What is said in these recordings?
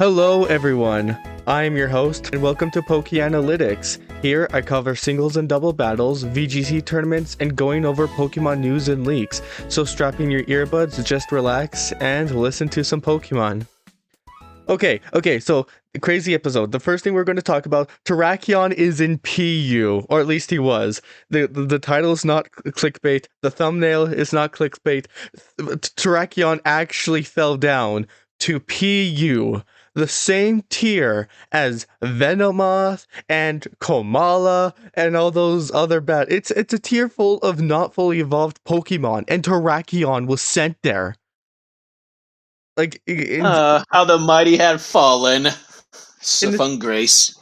Hello, everyone. I am your host, and welcome to Pokeanalytics. Here, I cover singles and double battles, VGC tournaments, and going over Pokemon news and leaks. So strap in your earbuds, just relax, and listen to some Pokemon. Okay, so crazy episode. The first thing we're going to talk about, Terrakion is in PU, or at least he was. The title is not clickbait, the thumbnail is not clickbait. Terrakion actually fell down to PU, the same tier as Venomoth and Komala and all those other bad. It's a tier full of not fully evolved Pokemon, and Terrakion was sent there. Like, How the mighty had fallen. in the Fun grace.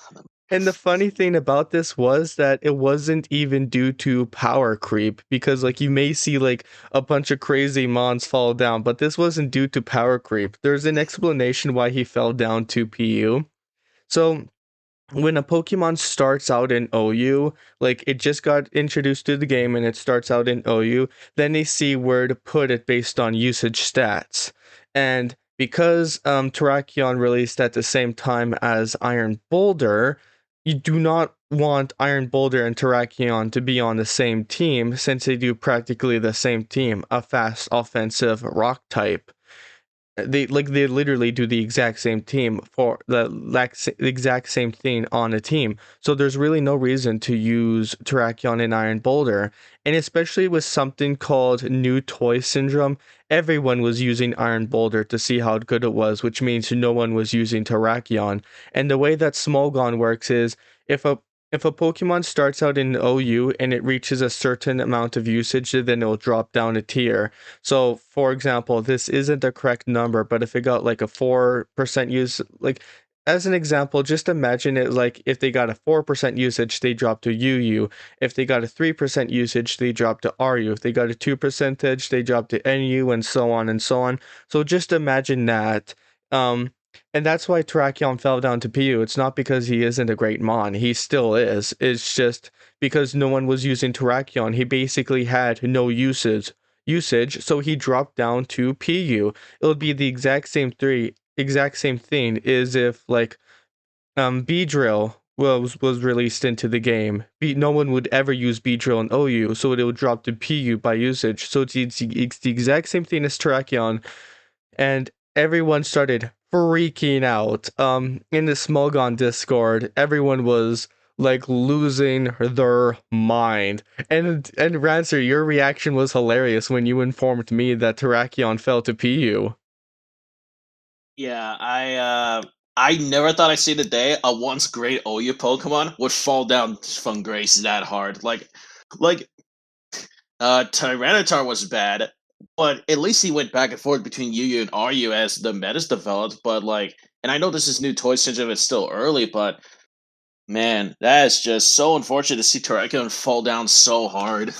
And the funny thing about this was that it wasn't even due to power creep, because like you may see like a bunch of crazy mons fall down, but this wasn't due to power creep. There's an explanation why he fell down to PU. So when a Pokemon starts out in OU, like it just got introduced to the game and it starts out in OU, then they see where to put it based on usage stats. And because Terrakion released at the same time as Iron Boulder, you do not want Iron Boulder and Terrakion to be on the same team, since they do practically the same team, a fast offensive rock type. They literally do the exact same team for the exact same thing on a team. So there's really no reason to use Terrakion and Iron Boulder. And especially with something called new toy syndrome, everyone was using Iron Boulder to see how good it was, which means no one was using Terrakion. And the way that Smogon works is if a Pokemon starts out in OU and it reaches a certain amount of usage, then it'll drop down a tier. So, for example, this isn't the correct number, but if it got like a 4% use, like as an example, just imagine it like if they got a 4% usage, they drop to UU. If they got a 3% usage, they drop to RU. If they got a 2%, they drop to NU, and so on and so on. So just imagine that. And that's why Terrakion fell down to PU. It's not because he isn't a great Mon. He still is. It's just because no one was using Terrakion. He basically had no usage, so he dropped down to PU. It would be the exact same thing is if like Beedrill was released into the game. No one would ever use Beedrill in OU, so it would drop to PU by usage. So it's the exact same thing as Terrakion, and everyone started freaking out. In the Smogon Discord, everyone was like losing their mind. And Rancer, your reaction was hilarious when you informed me that Terrakion fell to PU. Yeah, I never thought I'd see the day a once great Ouya Pokemon would fall down from grace that hard. Tyranitar was bad, but at least he went back and forth between UU and RU as the metas developed. But and I know this is new toy syndrome; it's still early, but man, that is just so unfortunate to see Terrakion fall down so hard.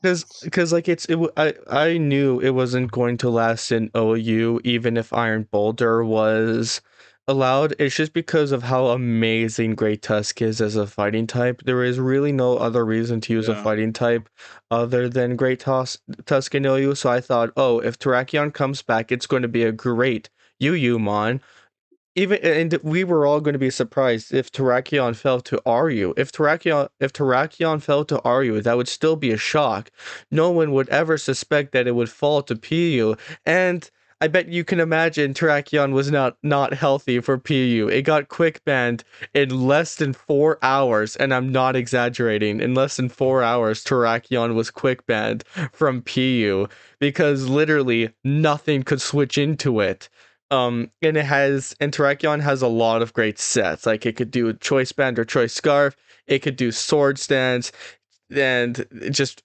Because like I knew it wasn't going to last in OU even if Iron Boulder was allowed. It's just because of how amazing Great Tusk is as a fighting type. There is really no other reason to use a Yeah. fighting type other than Tusk in OU. So I thought, oh, if Terrakion comes back, it's going to be a great UU mon. Even and we were all going to be surprised if Terrakion fell to RU. If Terrakion fell to RU, that would still be a shock. No one would ever suspect that it would fall to PU. And I bet you can imagine Terrakion was not healthy for PU. It got quick banned in less than 4 hours, and I'm not exaggerating. In less than 4 hours, Terrakion was quick banned from PU because literally nothing could switch into it. And Terrakion has a lot of great sets. Like it could do a choice band or choice scarf. It could do sword stance, and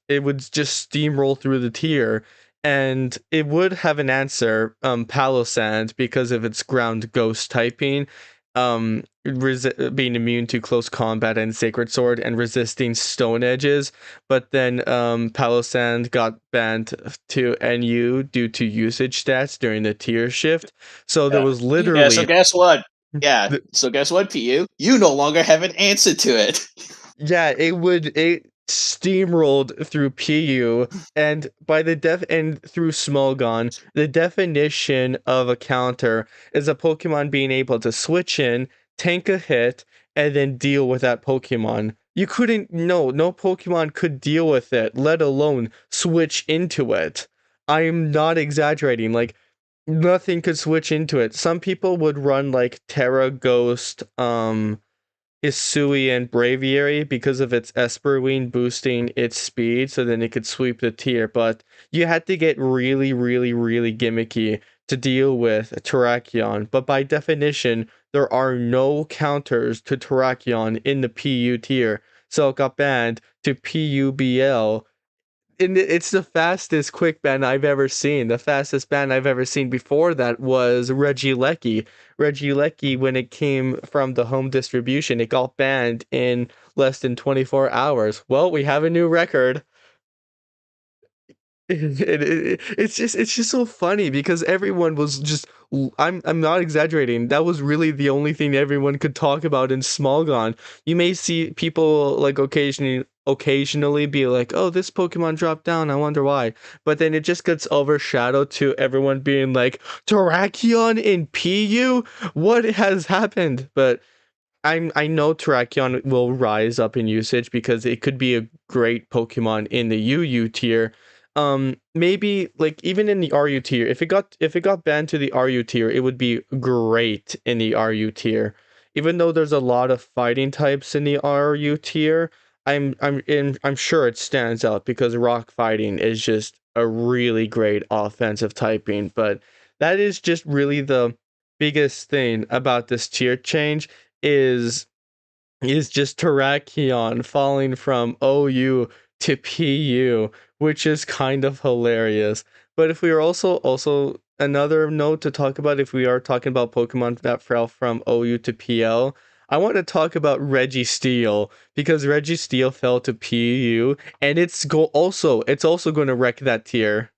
it would just steamroll through the tier. And it would have an answer, Palossand, because of its ground ghost typing, being immune to close combat and Sacred Sword and resisting stone edges. But then Palossand got banned to NU due to usage stats during the tier shift. So there Yeah. was Yeah, so literally guess what? Yeah, so guess what, PU? You no longer have an answer to it. yeah, it would steamrolled through PU, and by the def and through Smolgon, the definition of a counter is a Pokemon being able to switch in, tank a hit, and then deal with that Pokemon. You couldn't, no Pokemon could deal with it, let alone switch into it. I'm not exaggerating. Like, nothing could switch into it. Some people would run like Terra Ghost, Hisui and Braviary because of its Esperween boosting its speed so then it could sweep the tier, but you had to get really, really, really gimmicky to deal with Terrakion. But by definition, there are no counters to Terrakion in the PU tier, so it got banned to PUBL, and it's the fastest quick ban I've ever seen. The fastest ban I've ever seen before that was Regieleki. Regieleki, when it came from the home distribution, it got banned in less than 24 hours. Well, we have a new record. It's just so funny because everyone was just, I'm not exaggerating. That was really the only thing everyone could talk about in Smogon. You may see people like occasionally be like, "Oh, this Pokemon dropped down. I wonder why." But then it just gets overshadowed to everyone being like, "Terrakion in PU? What has happened?" But I know Terrakion will rise up in usage because it could be a great Pokemon in the UU tier. Maybe like even in the RU tier, if it got banned to the RU tier, it would be great in the RU tier. Even though there's a lot of fighting types in the RU tier, I'm sure it stands out because rock fighting is just a really great offensive typing. But that is just really the biggest thing about this tier change is just Terrakion falling from OU to PU, which is kind of hilarious. But if we are also another note to talk about, if we are talking about Pokemon that fell from OU to PL, I want to talk about Registeel because Registeel fell to PU, and it's also going to wreck that tier.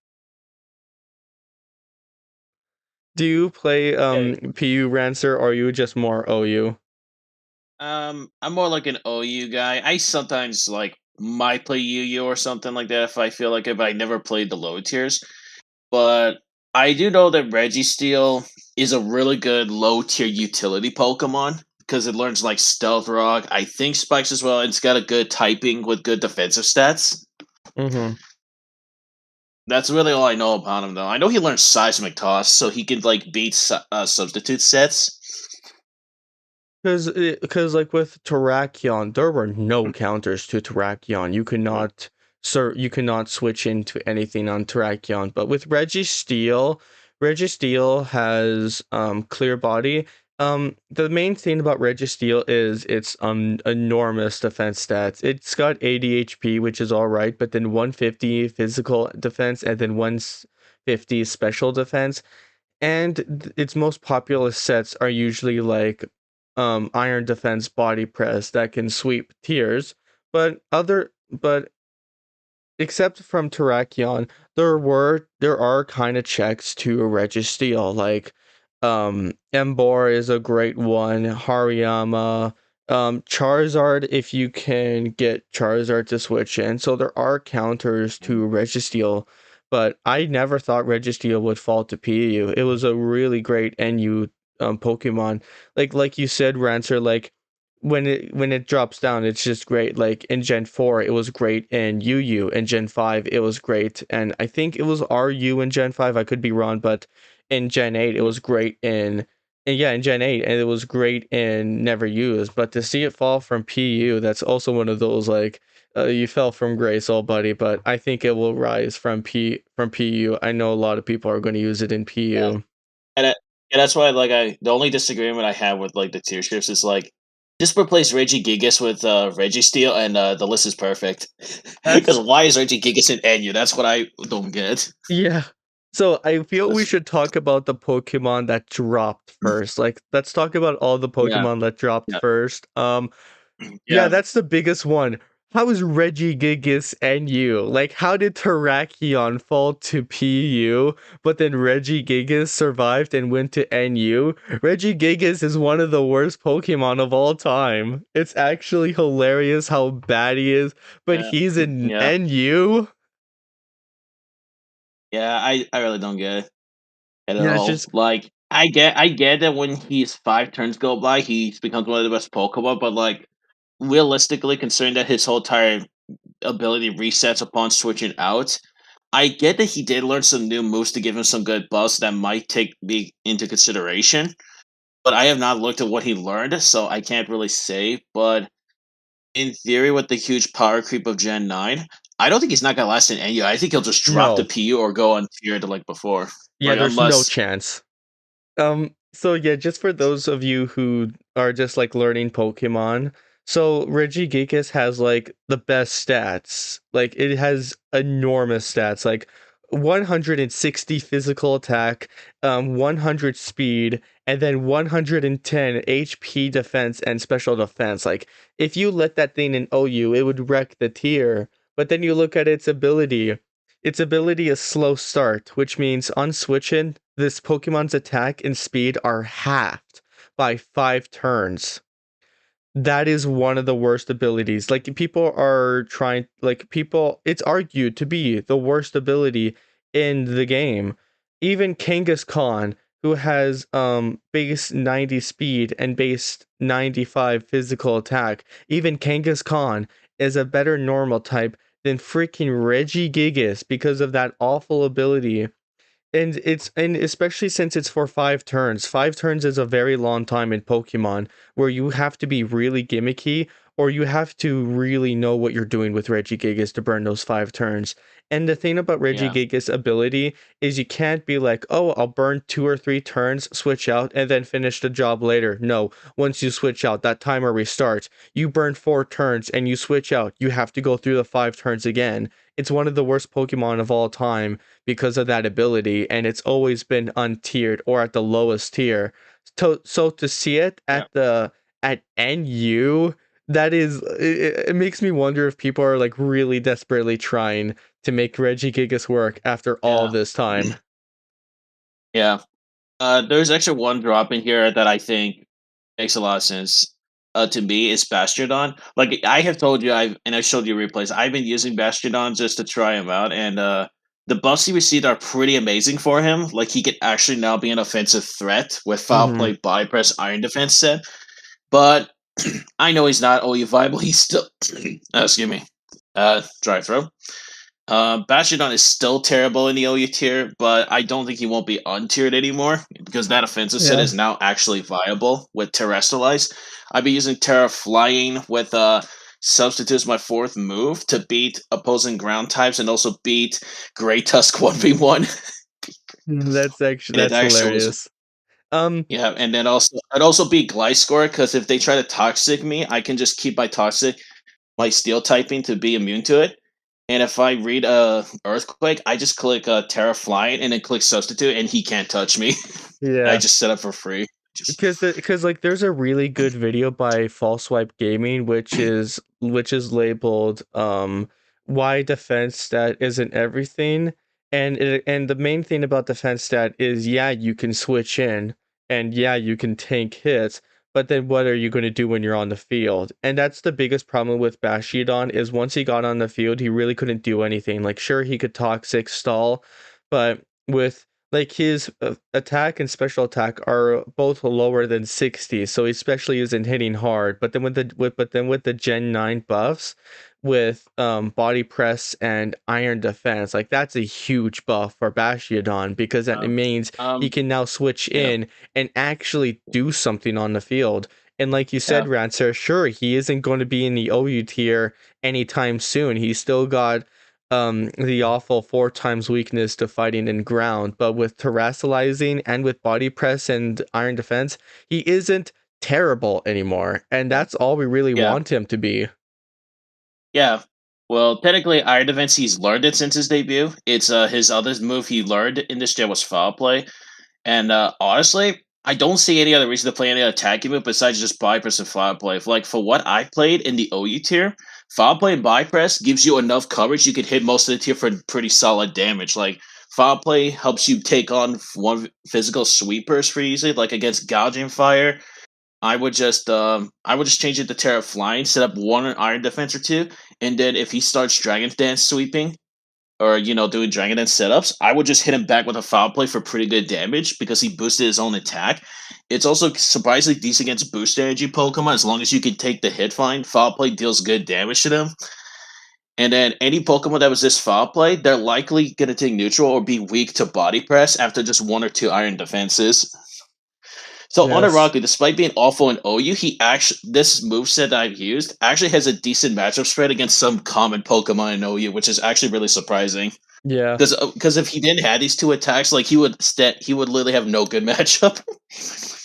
Do you play Okay. PU Rancer, or are you just more OU? I'm more like an OU guy. I sometimes like might play Yu-Gi-Oh or something like that if I feel like it, but I never played the low tiers. But I do know that Registeel is a really good low tier utility Pokemon because it learns like Stealth Rock, I think Spikes as well, and it's got a good typing with good defensive stats. Mm-hmm. That's really all I know about him, though. I know he learns Seismic Toss, so he can like beat substitute sets. Because like with Terrakion, there were no counters to Terrakion. You cannot switch into anything on Terrakion. But with Registeel, Registeel has clear body. The main thing about Registeel is its enormous defense stats. It's got 80 HP, which is all right, but then 150 physical defense and then 150 special defense, and its most popular sets are usually like iron defense body press that can sweep tiers, but except from Terrakion, there are kind of checks to Registeel, like Embor is a great one, Hariyama, Charizard if you can get Charizard to switch in. So there are counters to Registeel, but I never thought Registeel would fall to PU. It was a really great NU Pokemon. Like you said, Rancer, like when it drops down, it's just great. Like in Gen 4, it was great in UU. In Gen 5, it was great. And I think it was RU in Gen 5. I could be wrong, but in Gen 8, it was great in Gen 8, and it was great in Never Used. But to see it fall from PU, that's also one of those like you fell from grace, old buddy. But I think it will rise from PU. I know a lot of people are going to use it in Yeah, PU. and that's why like the only disagreement I have with like the tier shifts is like just replace Regigigas with Registeel and the list is perfect. That's Because why is Regigigas in NU? That's what I don't get. Yeah. So I feel we That's- should talk about the Pokemon that dropped first. Like, let's talk about all the yeah, Pokemon that dropped yeah, first. Yeah, yeah. that's the biggest one. how is Regigigas NU? Like, how did Terrakion fall to PU, but then Regigigas survived and went to NU? Regigigas is one of the worst Pokemon of all time. It's actually hilarious how bad he is, but Yeah, he's in yeah, NU? yeah. I really don't get it at Yeah, it's all. just Like, I get that when he's 5 turns go by, he becomes one of the best Pokemon. But like, realistically, considering that his whole entire ability resets upon switching out, I get that he did learn some new moves to give him some good buffs that might take me into consideration. But I have not looked at what he learned, so I can't really say. But in theory, with the huge power creep of Gen 9, I don't think he's not gonna last in NU. I think he'll just drop the no. PU or go untiered like before. Yeah, Like, there's no unless, chance. So yeah, just for those of you who are just like learning Pokemon, so Regigigas has like the best stats. Like it has enormous stats, like 160 physical attack, 100 speed, and then 110 HP defense and special defense. Like if you let that thing in OU, it would wreck the tier. But then you look at its ability. Its ability is slow start, which means on switching, this Pokemon's attack and speed are halved by 5 turns. That is one of the worst abilities. Like people are trying, like people, it's argued to be the worst ability in the game. Even Kangaskhan, who has base 90 speed and base 95 physical attack, even Kangaskhan is a better normal type than freaking Regigigas because of that awful ability. And especially since it's for 5 turns. 5 turns is a very long time in Pokemon where you have to be really gimmicky or you have to really know what you're doing with Regigigas to burn those 5 turns. And the thing about yeah, Regigigas ability is you can't be like, oh, I'll burn 2 or 3 turns, switch out, and then finish the job later. No, once you switch out, that timer restarts. You burn 4 turns and you switch out. You have to go through the 5 turns again. It's one of the worst Pokemon of all time because of that ability, and it's always been untiered or at the lowest tier. So to see it yeah, at NU, that is it makes me wonder if people are like really desperately trying to make Regigigas work after all yeah, this time. yeah. There's actually one drop in here that I think makes a lot of sense. To me, is Bastiodon. Like, I have told you, I showed you replays. I've been using Bastiodon just to try him out, and the buffs he received are pretty amazing for him. Like, he could actually now be an offensive threat with foul Hmm. play, bypass, iron defense set. But I know he's not OU viable. He's still, excuse me, dry throat. Bastiodon is still terrible in the OU tier, but I don't think he won't be untiered anymore because that offensive set Yeah. is now actually viable with Terrestrialize. I've been using Terra Flying with substitutes my fourth move to beat opposing ground types and also beat Grey Tusk 1v1. It That's actually was, hilarious. Um, yeah, and then also I'd also beat Gliscor because if they try to toxic me, I can just keep my toxic my steel typing to be immune to it. And if I read earthquake, I just click Terra Flying and then click substitute, and he can't touch me. I yeah. just set up for free. Just Because like there's a really good video by False Swipe Gaming which is labeled why defense stat isn't everything, and the main thing about defense stat is yeah, you can switch in and yeah, you can tank hits, but then what are you going to do when you're on the field? And that's the biggest problem with Bastiodon is once he got on the field he really couldn't do anything. Like sure, he could toxic stall, but with like his attack and special attack are both lower than 60, so he especially isn't hitting hard. But then with the Gen 9 buffs, with body press and iron defense, like that's a huge buff for Bastiodon because that um, means he um, can now switch yeah, in and actually do something on the field. And like you said, yeah, Rancer, sure, he isn't going to be in the OU tier anytime soon. He's still got the awful 4 times weakness to fighting in ground, but with terrestrializing and with body press and iron defense, he isn't terrible anymore, and yeah, that's all we really yeah, want him to be. yeah. Well, technically, Iron Defense, he's learned it since his debut. It's his other move he learned in this gen was foul play. And honestly, I don't see any other reason to play any attacking move besides just bypass and foul play. Like, for what I played in the OU tier, Foul play and bypass gives you enough coverage you can hit most of the tier for pretty solid damage. Like foul play helps you take on one physical sweepers pretty easily, like against gouging fire. I would just change it to Terra Flying, set up one Iron Defense or two, and then if he starts Dragon Dance sweeping or doing Dragon Dance setups, I would just hit him back with a foul play for pretty good damage because he boosted his own attack. It's also surprisingly decent against boost energy Pokemon as long as you can take the hit fine. Foul play deals good damage to them. And then any Pokemon that was this foul play, they're likely gonna take neutral or be weak to body press after just one or two iron defenses. So Yes. unironically, despite being awful in OU, he actually this moveset that I've used actually has a decent matchup spread against some common Pokemon in OU, which is actually really surprising. Yeah. Because if he didn't have these two attacks, like he would literally have no good matchup.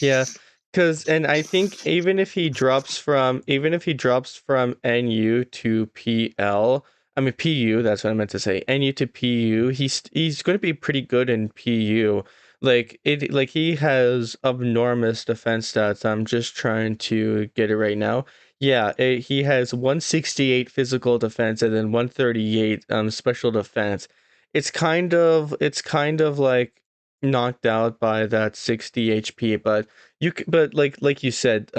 Yeah, because and I think even if he drops from NU to PL, I mean PU, that's what I meant to say. NU to PU, he's going to be pretty good in PU. Like he has enormous defense stats. I'm just trying to get it right now. Yeah, he has 168 physical defense and then 138 special defense. It's kind of like knocked out by that 60 HP, but but like you said,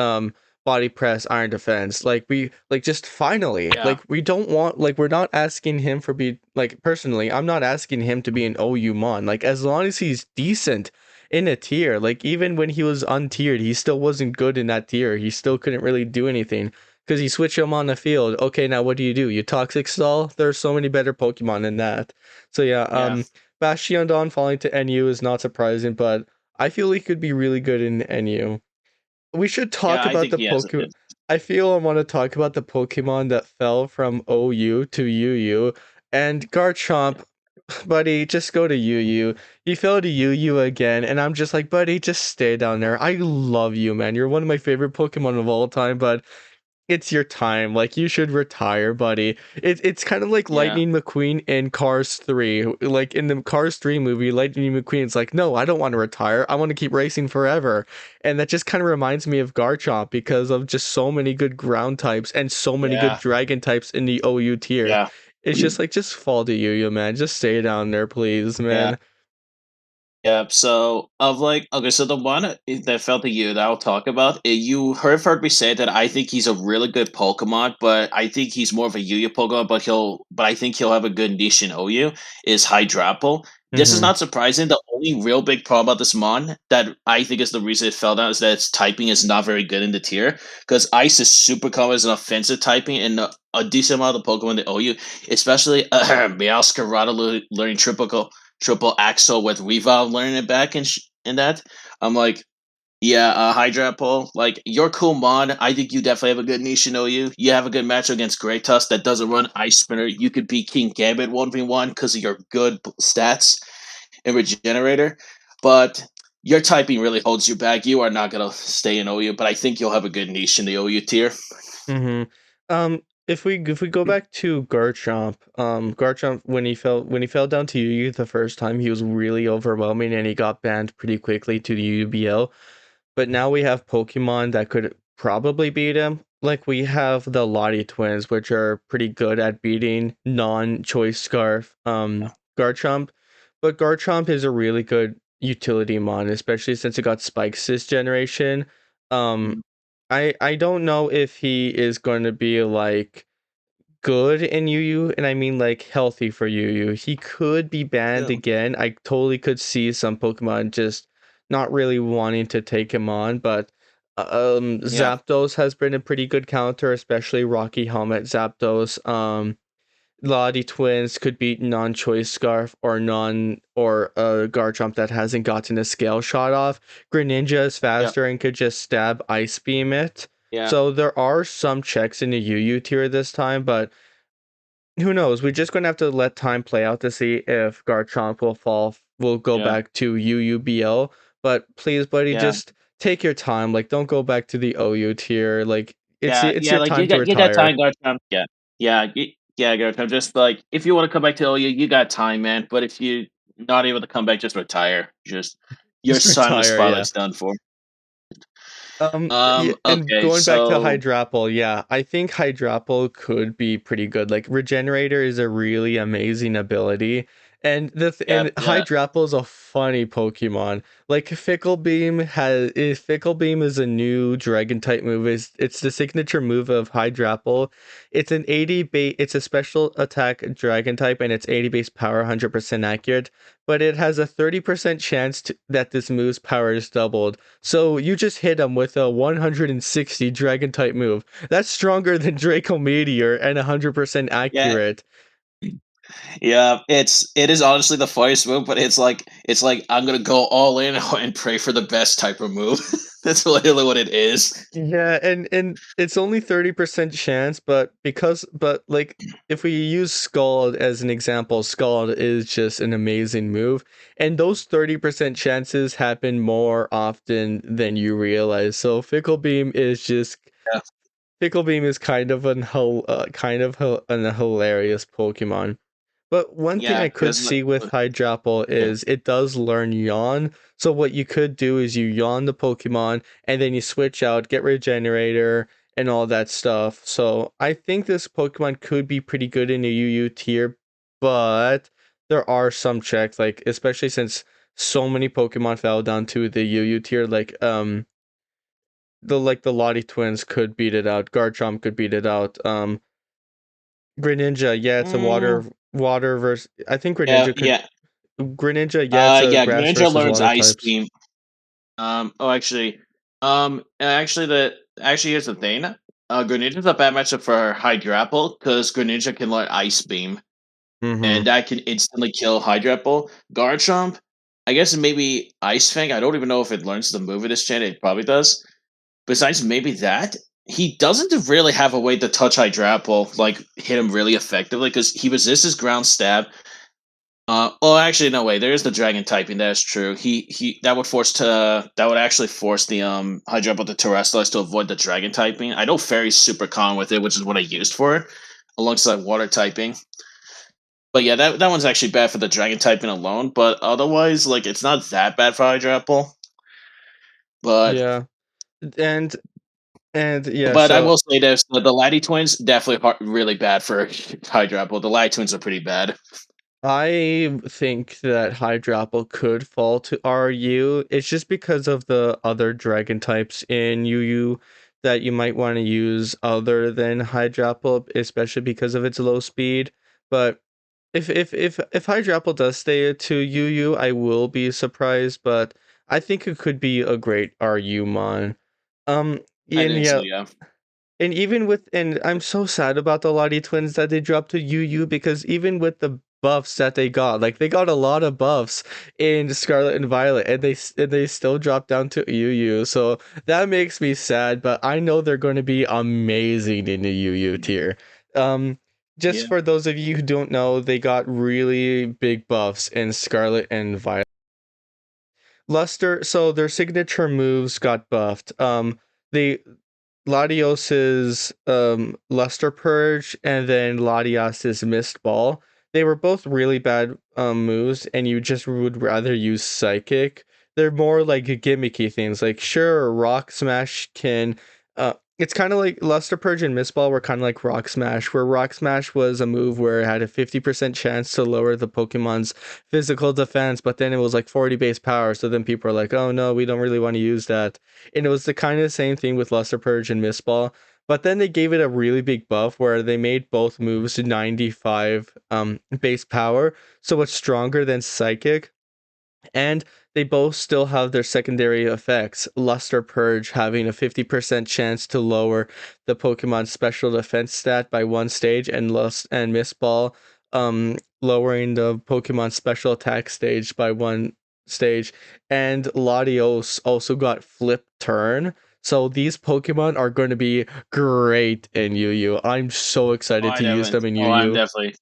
body press, iron defense, like we like just finally, Yeah, like we don't want like we're not asking him for be like personally, I'm not asking him to be an OU mon. Like as long as he's decent in a tier, like even when he was untiered, he still wasn't good in that tier. He still couldn't really do anything. Because you switch him on the field. Okay, now what do? You toxic stall? There's so many better Pokemon than that. So yeah, yeah, Bastion falling to NU is not surprising, but I feel he could be really good in NU. We should yeah. talk I about think the he has a Pokemon. good. I feel I want to talk about the Pokemon that fell from OU to UU. And Garchomp, buddy, just go to UU. He fell to UU again, and I'm just like, buddy, just stay down there. I love you, man. You're one of my favorite Pokemon of all time, but it's your time. Like you should retire, buddy. It's kind of like Yeah, Lightning McQueen in Cars 3. Like in the Cars 3 movie, Lightning McQueen's like, "No, I don't want to retire. I want to keep racing forever." And that just kind of reminds me of Garchomp because of just so many good ground types and so many good yeah, dragon types in the OU tier. yeah, It's just like just fall to you, man. Just stay down there, please, yeah. man. Yep. So of like okay, so the one that felt to you that I'll talk about, you heard me say that I think he's a really good Pokemon, but I think he's more of a Yu-Gi-Oh Pokemon, but I think he'll have a good niche in OU is Hydrapple. This is Mhm. not surprising. The only real big problem about this mon that I think is the reason it fell down is that its typing is not very good in the tier. Because Ice is super common as an offensive typing, and a decent amount of the Pokemon in the OU, especially Meowscarada learning triple axle with Revolve learning it back and that. I'm like, yeah, Hydra Pole, like you're cool mod. I think you definitely have a good niche in OU. You have a good match against Great Tusk that doesn't run Ice Spinner. You could beat King Gambit 1v1 because of your good stats and Regenerator. But your typing really holds you back. You are not gonna stay in OU, but I think you'll have a good niche in the OU tier. Mhm. If we go back to Garchomp, Garchomp when he fell down to UU the first time, he was really overwhelming and he got banned pretty quickly to the UBL. But now we have Pokemon that could probably beat him. Like we have the Lottie twins, which are pretty good at beating non-choice scarf Garchomp. But Garchomp is a really good utility mon, especially since it got spikes this generation. Um Mhm. I don't know if he is going to be like good in UU, and I mean like healthy for UU. He could be banned Yeah, again. I totally could see some Pokemon just not really wanting to take him on, but yeah, Zapdos has been a pretty good counter, especially Rocky Helmet Zapdos. Lottie twins could beat non-choice scarf or Garchomp that hasn't gotten a scale shot off. Greninja is yeah, faster and could just stab ice beam it. yeah, So there are some checks in the UU tier this time, but who knows? We're just gonna have to let time play out to see if Garchomp will go yeah, back to UUBL. But please, buddy, yeah. just take your time. Like, don't go back to the OU tier. Like, Yeah, it's yeah, your like time to you got retire. time, Garchomp. Yeah, yeah, yeah, Garchomp. Just like if you want to come back to OU, you got time, man. But if you not able to come back, just retire. Just your Just time in the retire, yeah. spotlight's done for. Yeah, and Okay, going back to so Hydrapple, yeah, I think Hydrapple could be pretty good. Like Regenerator is a really amazing ability, and yeah, and yeah. Hydrapple is a funny Pokemon. Like Fickle Beam is a new Dragon type move. It's the signature move of Hydrapple. It's a special attack Dragon type, and it's 80 base power, 100% accurate. But it has a 30% chance that this move's power is doubled. So you just hit him with a 160 dragon type move. That's stronger than Draco Meteor and 100% Yeah, accurate. yeah, it is honestly the funniest move, but it's like I'm gonna go all in and pray for the best type of move. That's literally what it is. Yeah, and it's only 30% chance, but like if we use Scald as an example, Scald is just an amazing move, and those 30% chances happen more often than you realize. So Yeah, Fickle Beam is an hilarious Pokemon. But one thing yeah, I could because see with Hydrapple yeah, is it does learn Yawn. So what you could do is you yawn the Pokemon and then you switch out, get Regenerator and all that stuff. So I think this Pokemon could be pretty good in the UU tier, but there are some checks, like especially since so many Pokemon fell down to the UU tier, the Lottie twins could beat it out, Garchomp could beat it out. Greninja, yeah, it's a mm, water versus. I think yeah, Greninja could yeah. Greninja, yeah, it's a Yeah, grass Greninja versus learns water Ice types. Beam. Actually, here's the thing. Greninja's a bad matchup for Hydrapple because Greninja can learn Ice Beam, Mm-hmm. and that can instantly kill Hydrapple. Garchomp, I guess maybe Ice Fang. I don't even know if it learns the move of this gen. It probably does. Besides maybe that, he doesn't really have a way to touch Hydrapple, like hit him really effectively because he resists his ground stab. Well, actually, no way. There is the dragon typing. That is true. He that would actually force the Hydrapple to Terrestrialize to avoid the dragon typing. I know Fairy's super calm with it, which is what I used for it, alongside water typing. But yeah, that one's actually bad for the dragon typing alone. But otherwise, like it's not that bad for Hydrapple. But Yeah, and yeah, but I so will say this: the Laddie twins definitely really bad for Hydrapple. The Laddie twins are pretty bad. I think that Hydrapple could fall to RU. It's just because of the other dragon types in UU that you might want to use other than Hydrapple, especially because of its low speed. But if Hydrapple does stay to UU, I will be surprised, but I think it could be a great RU mon. Um, I and think so. yeah, Yeah. and I'm so sad about the Lottie twins that they dropped to UU because even with the buffs that they got, like they got a lot of buffs in Scarlet and Violet, and they still dropped down to UU. So that makes me sad, but I know they're going to be amazing in the UU tier. Um, just Yeah. for those of you who don't know, they got really big buffs in Scarlet and Violet. Luster, so their signature moves got buffed. The Latios's Luster Purge and then Latias's Mist Ball. They were both really bad moves, and you just would rather use Psychic. They're more like gimmicky things. Like sure, Rock Smash can. It's kind of like Luster Purge and Mist Ball were kind of like Rock Smash, where Rock Smash was a move where it had a 50% chance to lower the Pokemon's physical defense, but then it was like 40 base power. So then people are like, oh no, we don't really want to use that. And it was the kind of same thing with Luster Purge and Mistball. But then they gave it a really big buff where they made both moves 95 base power. So it's stronger than Psychic, and they both still have their secondary effects. Luster Purge having a 50% chance to lower the Pokemon's special defense stat by one stage, and Mist Ball lowering the Pokemon's special attack stage by one stage. And Latios also got Flip Turn. So these Pokemon are going to be great in UU. I'm so Oh, excited I to use definitely. them in Oh, I'm UU. definitely.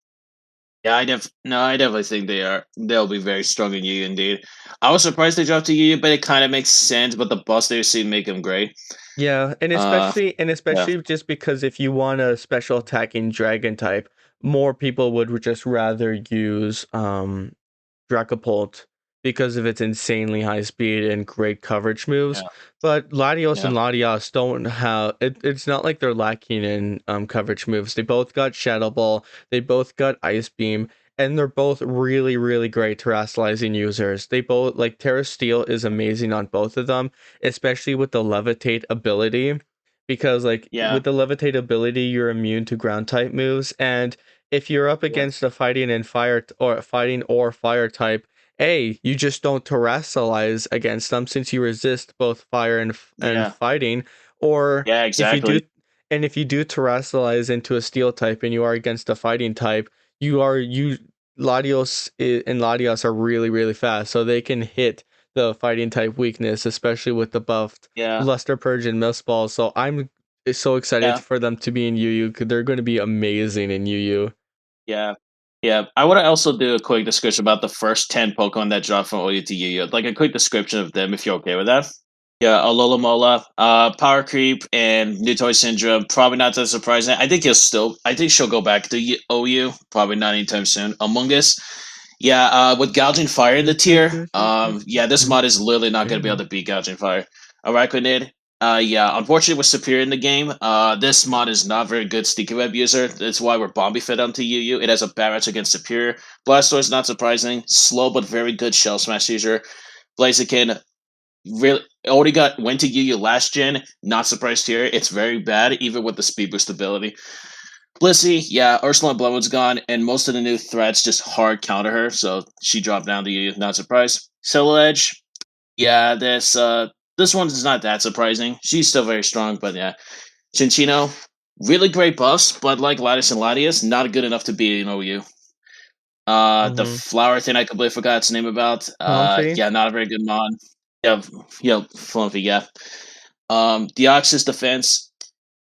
Yeah, I definitely think they are. They'll be very strong in Yu indeed. I was surprised they dropped to Yu, but it kind of makes sense. But the boss they see make them great. Yeah, Uh, and yeah, especially just because if you want a special attacking dragon type, more people would just rather use Dracopult. because of its insanely high speed and great coverage moves. Yeah, But Latios and yeah, Latias don't have it, it's not like they're lacking in coverage moves. They both got Shadow Ball, they both got Ice Beam, and they're both really, really great terrestrializing users. They both like Terra Steel is amazing on both of them, especially with the levitate ability. Because like yeah, with the levitate ability, you're immune to ground type moves, and if you're up yeah, against a fighting or fire type, you just don't terrestrialize against them since you resist both fire and yeah, fighting. Or yeah, if you do exactly. and if you do terrestrialize into a steel type and you are against a fighting type, you and Latios are really, really fast, so they can hit the fighting type weakness, especially with the buffed Yeah, Luster Purge and Mist Ball. So I'm so excited yeah, for them to be in UU because they're going to be amazing in UU. yeah, yeah. I want to also do a quick description about the first 10 Pokemon that dropped from OU to UU. Like a quick description of them, if you're okay with that. Yeah, Alola, Power Creep, and New Toy Syndrome. Probably not that surprising. I think she'll go back to OU. Probably not anytime soon. Among Us. Yeah, with Gouging Fire in the tier, yeah, this mod is literally not going to be able to beat Gouging Fire. Arachidid, yeah, unfortunately, was superior in the game. This mod is not very good Sticky Web user. That's why we're Bombi Fit onto UU. It has a bad match against Superior. Blastoise, not surprising. Slow but very good Shell Smash user. Blaziken, really went to UU last gen. Not surprised here. It's very bad, even with the speed boost ability. Blissey, yeah, Ursula Bloodwood's gone, and most of the new threats just hard counter her, so she dropped down to UU. Not surprised. Solo Edge, yeah, this one is not that surprising. She's still very strong, but yeah. Chinchino, really great buffs, but like Lattice and Latias, not good enough to beat an OU. The Mm-hmm. flower thing I completely forgot its name about. Comfy. Yeah, not a very good mon. Yeah, Flumpy, yeah. Deoxys defense.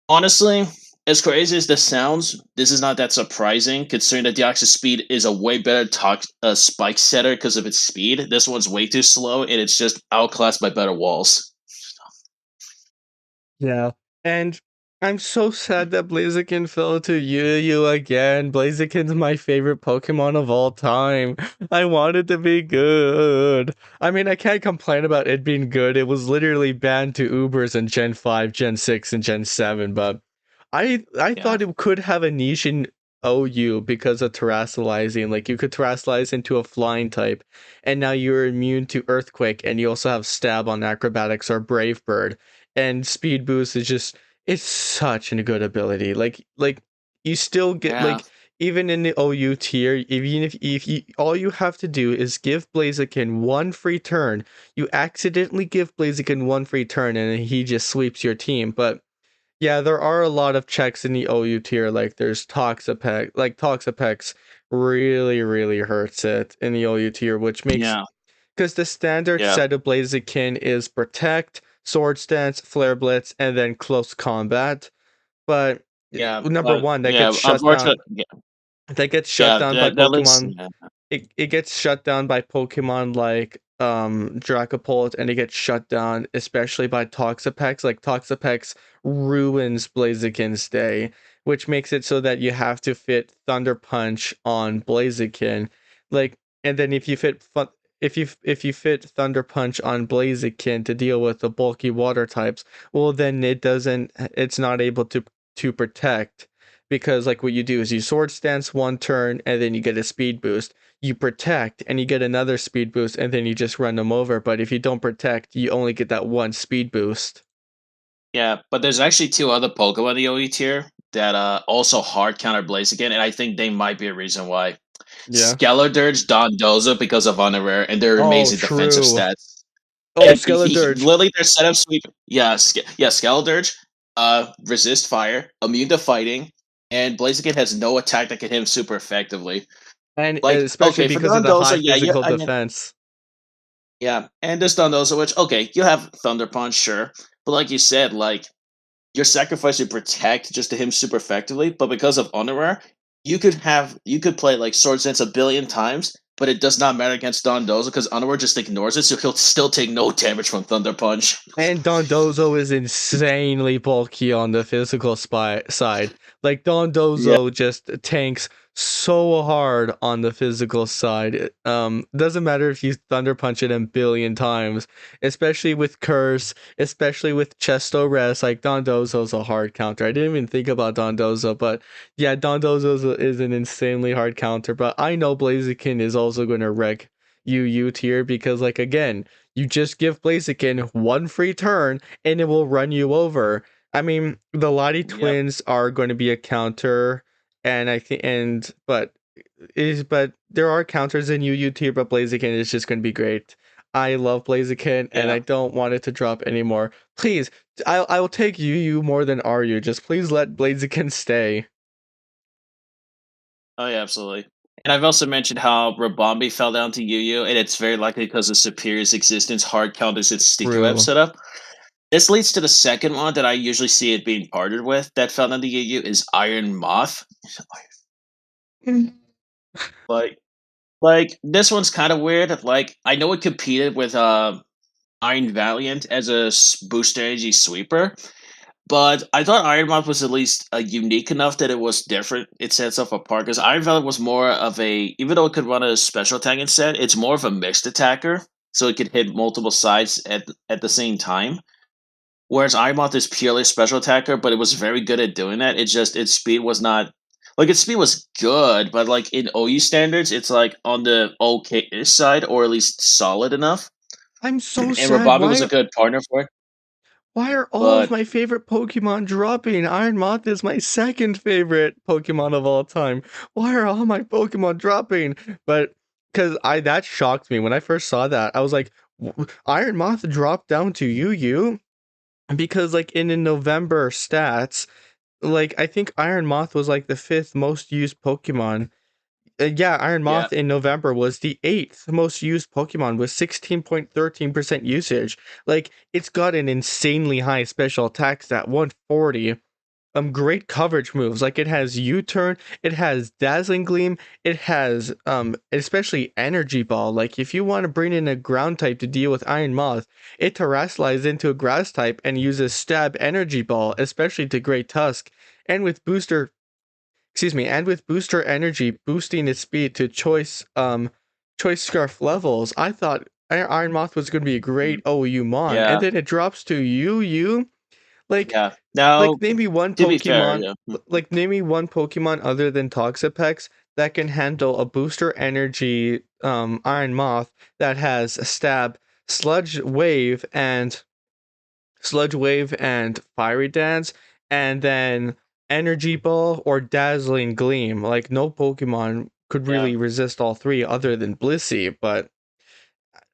Honestly, as crazy as this sounds, this is not that surprising considering that Deoxys speed is a way better spike setter because of its speed. This one's way too slow, and it's just outclassed by better walls. Yeah. And I'm so sad that Blaziken fell to Yu again. Blaziken's my favorite Pokemon of all time. I want it to be good. I mean, I can't complain about it being good. It was literally banned to Ubers in Gen 5, Gen 6, and Gen 7, but I Yeah, thought it could have a niche in OU because of terrestrializing. Like you could terrestrialize into a flying type, and now you're immune to Earthquake, and you also have Stab on Acrobatics or Brave Bird, and Speed Boost is just it's such a good ability. Like you still get yeah, like even in the OU tier, even if you all you have to do is give Blaziken one free turn. You accidentally give Blaziken one free turn and he just sweeps your team. But yeah, there are a lot of checks in the OU tier. Like there's Toxapex. Like Toxapex really, really hurts it in the OU tier, which makes yeah, because the standard yeah, set of Blaziken is Protect, Sword Stance, Flare Blitz, and then Close Combat. But yeah. number But one, that yeah, gets shut down. unfortunately, yeah, That gets shut yeah. down by That list, Pokemon. yeah, It gets shut down by Pokemon like Dracopult, and it gets shut down especially by Toxapex. Like Toxapex ruins Blaziken's day, which makes it so that you have to fit Thunder Punch on Blaziken. Like and then if you fit Thunder Punch on Blaziken to deal with the bulky water types, well then it's not able to protect because like what you do is you sword stance one turn and then you get a speed boost, you protect and you get another speed boost and then you just run them over, but if you don't protect you only get that one speed boost. yeah. But there's actually two other Pokemon in the OE tier that also hard counter Blaziken, and I think they might be a reason why. Yeah. Skeledirge, Dondozo because of Honorare and their Oh, amazing defensive true. stats. Oh, And Skeledirge. literally their setup sweep. Yeah, yeah, Skeledirge, resist fire, immune to fighting, and Blaziken has no attack that can hit him super effectively. And Like, especially okay, for because of the high Dondozo, yeah, physical I mean, defense. yeah, and there's Dondozo, which okay, you have Thunder Punch, sure, but like you said, like you're sacrificing protect just to him super effectively, but because of Honorare, you could play like Sword Sense a billion times, but it does not matter against Dondozo because Honorare just ignores it, so he'll still take no damage from Thunder Punch. And Dondozo is insanely bulky on the physical side. Like Yeah, Dondozo just tanks so hard on the physical side. Doesn't matter if you thunder punch it a billion times, especially with curse, especially with chesto rest. Like Dondozo's a hard counter. I didn't even think about Dondozo, but yeah, Dondozo is an insanely hard counter. But I know Blaziken is also going to wreck UU tier because, like, again, you just give Blaziken one free turn and it will run you over. I mean, the Lottie Yep. twins are going to be a counter, and I think but there are counters in UU tier, but Blaziken is just going to be great. I love Blaziken, and Yeah. I don't want it to drop anymore. Please, I will take UU more than RU. Just please let Blaziken stay. Oh yeah, absolutely. And I've also mentioned how Rabombi fell down to Yu, and it's very likely because of Superior's existence, hard counters, its sticky web True. setup. This leads to the second one that I usually see it being partnered with that fell down to Yu is Iron Moth. Like, like this one's kind of weird. Like, I know it competed with Iron Valiant as a booster energy sweeper, but I thought Iron Moth was at least unique enough that it was different. It sets itself apart because Iron Valiant was more of a, even though it could run a special attack instead, it's more of a mixed attacker, so it could hit multiple sides at the same time. Whereas Iron Moth is purely a special attacker, but it was very good at doing that. It's just its speed was not, like, its speed was good, but like in OU standards, it's like on the okay side or at least solid enough. I'm so And sad. Rababi was a good partner for it, Why are all of but my favorite Pokemon dropping? Iron Moth is my second favorite Pokemon of all time. Why are all my Pokemon dropping? But because I that shocked me when I first saw that. I was like, Iron Moth dropped down to UU because like in the November stats, like I think Iron Moth was like the fifth most used Pokemon. Yeah, Iron yeah, Moth in November was the eighth most used Pokemon with 16.13% usage. Like, it's got an insanely high special attack stat, 140. Great coverage moves. Like, it has U-turn, it has Dazzling Gleam, it has especially Energy Ball. Like, if you want to bring in a ground type to deal with Iron Moth, it terrestrializes into a grass type and uses Stab Energy Ball, especially to Great Tusk. And with booster energy boosting its speed to choice scarf levels, I thought Iron Moth was going to be a great mm, OU mon, and yeah, then it drops to UU. Like yeah. Now, name me one to be fair, Pokemon. yeah, Name me one Pokemon other than Toxapex that can handle a booster energy Iron Moth that has a stab, sludge wave, and Fiery Dance, and then Energy Ball or Dazzling Gleam. Like, no Pokemon could yeah, really resist all three other than Blissey, but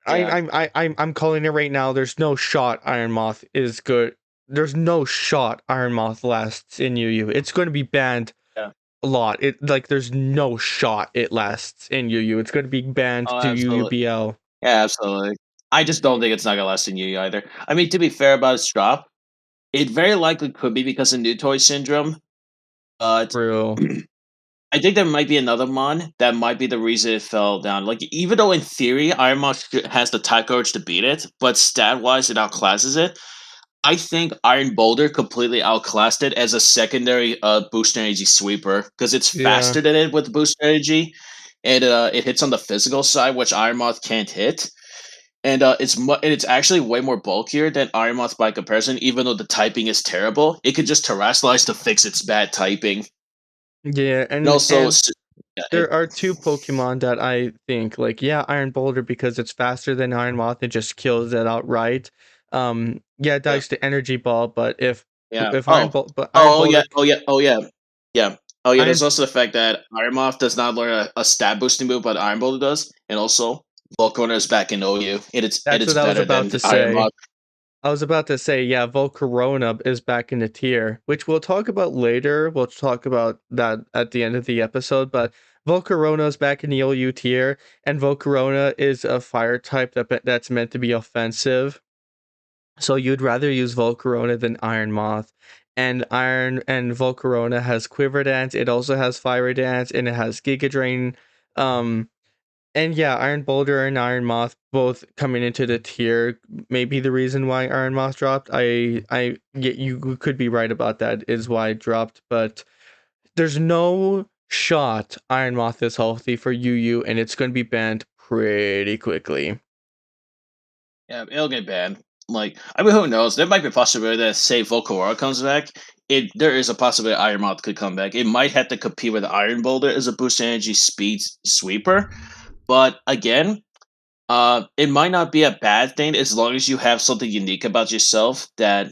yeah, I'm calling it right now. There's no shot Iron Moth is good. There's no shot Iron Moth lasts in UU. It's going to be banned yeah. a lot. There's no shot it lasts in UU. It's going to be banned Oh, to absolutely. UUBL. Yeah, absolutely. I just don't think it's not gonna last in Yu either. I mean, to be fair about its drop, it very likely could be because of new toy syndrome, but True. I think there might be another mon that might be the reason it fell down. Like, even though in theory Iron Moth has the type courage to beat it, but stat wise it outclasses it. I think Iron Boulder completely outclassed it as a secondary booster energy sweeper because it's Yeah. faster than it with booster energy, and it hits on the physical side, which Iron Moth can't hit. And and it's actually way more bulkier than Iron Moth by comparison. Even though the typing is terrible, it could just terrestrialize to fix its bad typing. Yeah, And also, and yeah, there are two Pokemon that I think like, yeah, Iron Boulder because it's faster than Iron Moth and just kills it outright. Yeah, it yeah, dies to Energy Ball, but yeah. if Oh, Iron oh yeah, Boulder oh yeah, oh yeah, yeah. Oh yeah. There's Iron also the fact that Iron Moth does not learn a stat boosting move, but Iron Boulder does, and also Volcarona is back in OU. that's It's what I was better about than to Iron say. Moth. I was about to say, yeah, Volcarona is back in the tier, which we'll talk about later. We'll talk about that at the end of the episode, but Volcarona is back in the OU tier, and Volcarona is a fire type that's meant to be offensive. So you'd rather use Volcarona than Iron Moth. And Volcarona has Quiver Dance, it also has Fire Dance, and it has Giga Drain. Um and yeah, Iron Boulder and Iron Moth both coming into the tier. Maybe the reason why Iron Moth dropped. You could be right about that is why it dropped, but there's no shot Iron Moth is healthy for UU, and it's going to be banned pretty quickly. Yeah, it'll get banned. Like, I mean, who knows? There might be a possibility that, say, Volcarona comes back. There is a possibility Iron Moth could come back. It might have to compete with Iron Boulder as a boost energy speed sweeper. But again, it might not be a bad thing as long as you have something unique about yourself that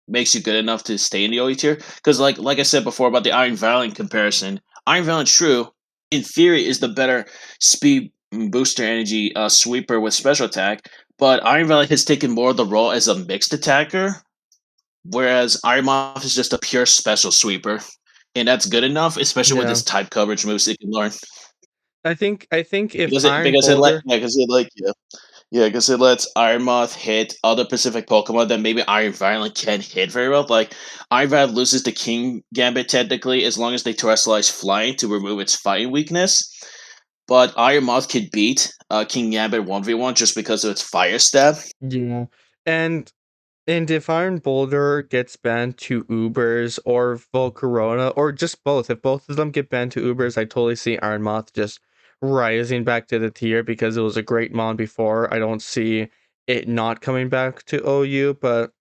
makes you good enough to stay in the OE tier. Because like I said before about the Iron Valiant comparison, Iron Valiant True, in theory, is the better speed booster energy sweeper with special attack. But Iron Valiant has taken more of the role as a mixed attacker, whereas Iron Moth is just a pure special sweeper. And that's good enough, especially with Yeah, this type coverage moves it can learn. I think if Because it Iron because it let Boulder, yeah, because it like yeah, because it lets Iron Moth hit other Pacific Pokemon that maybe Iron Violet can't hit very well. Like, Iron Violet loses the King Gambit technically as long as they terrestrialize flying to remove its fighting weakness. But Iron Moth could beat King Gambit 1v1 just because of its fire stab. yeah, and And if Iron Boulder gets banned to Ubers or Volcarona, or just both, if both of them get banned to Ubers, I totally see Iron Moth just rising back to the tier because it was a great mon before. I don't see it not coming back to OU, but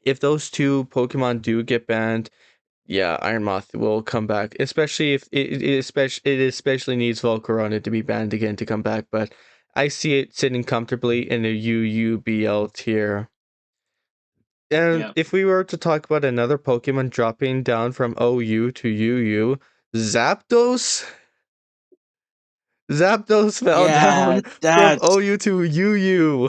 if those two Pokemon do get banned, yeah, Iron Moth will come back. Especially if it especially needs Volcarona to be banned again to come back, but I see it sitting comfortably in a UUBL tier. And Yeah. if we were to talk about another Pokemon dropping down from OU to UU, Zapdos? Zapdos fell Yeah, down from that's OU to UU.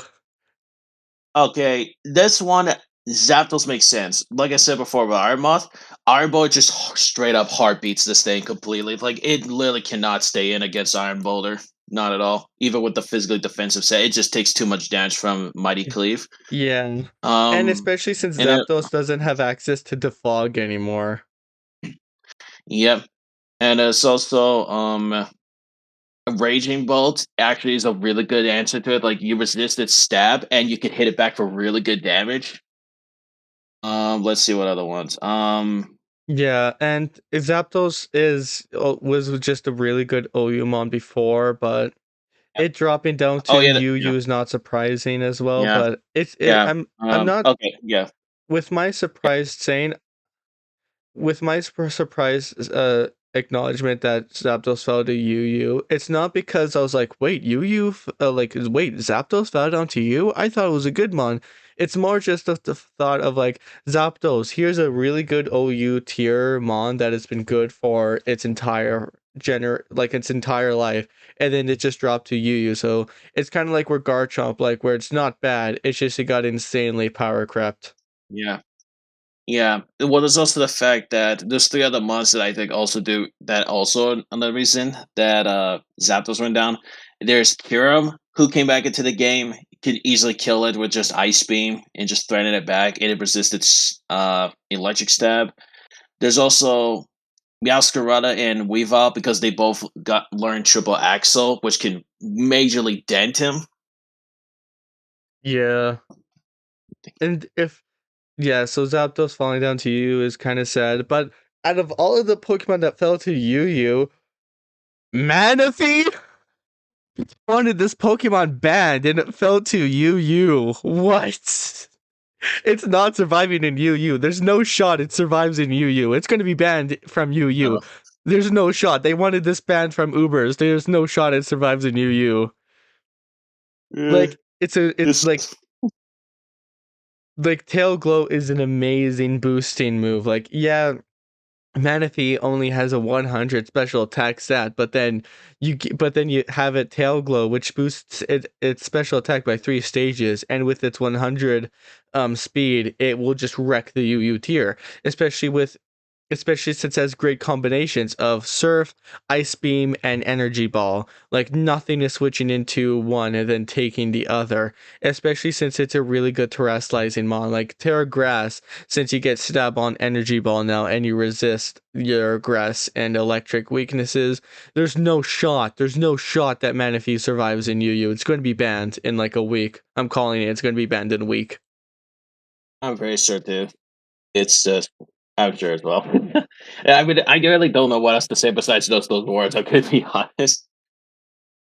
okay. This one, Zapdos makes sense. Like I said before about Iron Moth, Iron Boy just straight up heartbeats this thing completely. Like, it literally cannot stay in against Iron Boulder. Not at all. Even with the physically defensive set, it just takes too much damage from Mighty Cleave. Yeah. And Um, especially since and it, Zapdos doesn't have access to Defog anymore. yep. And it's also Raging Bolt actually is a really good answer to it. Like, you resist its stab and you can hit it back for really good damage. Let's see what other ones. Yeah, and Zapdos was just a really good OU before, but Yep. it dropping down to Oh yeah, yeah, UU is not surprising as well, yeah, but yeah. I'm not Okay, yeah, with my yeah, surprise saying with my surprise acknowledgement that Zapdos fell to UU, it's not because I was like, wait, UU, wait, Zapdos fell down to you? I thought it was a good mon. It's more just the thought of like, Zapdos, here's a really good OU tier mon that has been good for its entire its entire life, and then it just dropped to UU. So it's kind of like where Garchomp, like where it's not bad, it's just it got insanely power crept. yeah. Yeah. Well, there's also the fact that there's three other monsters that I think also do that. Also, another reason that Zapdos went down. There's Kiram, who came back into the game, could easily kill it with just Ice Beam and just threaten it back, and it resisted Electric Stab. There's also Meowscarada and Weavile because they both got learned Triple Axle, which can majorly dent him. Yeah. And if Yeah, so Zapdos falling down to you is kind of sad, but out of all of the Pokemon that fell to Yu, Manaphy wanted this Pokemon banned and it fell to Yu. What? It's not surviving in Yu. There's no shot it survives in Yu. It's going to be banned from Yu. No. There's no shot. They wanted this banned from Ubers. There's no shot it survives in Yu. Yeah, Like it's it's like Tail Glow is an amazing boosting move. Like yeah, Manaphy only has a 100 special attack stat, but then you have it Tail Glow, which boosts its special attack by 3 stages, and with its 100 speed, it will just wreck the UU tier, especially since it has great combinations of Surf, Ice Beam, and Energy Ball. Like nothing is switching into one and then taking the other. Especially since it's a really good terrestrializing mon. Like Terra Grass, since you get stab on Energy Ball now and you resist your grass and electric weaknesses, there's no shot that Manaphy survives in UU. It's going to be banned in like a week. I'm calling it. It's going to be banned in a week. I'm very sure too. It's just I'm sure as well. Yeah, I mean, I really don't know what else to say besides those words. I could be honest.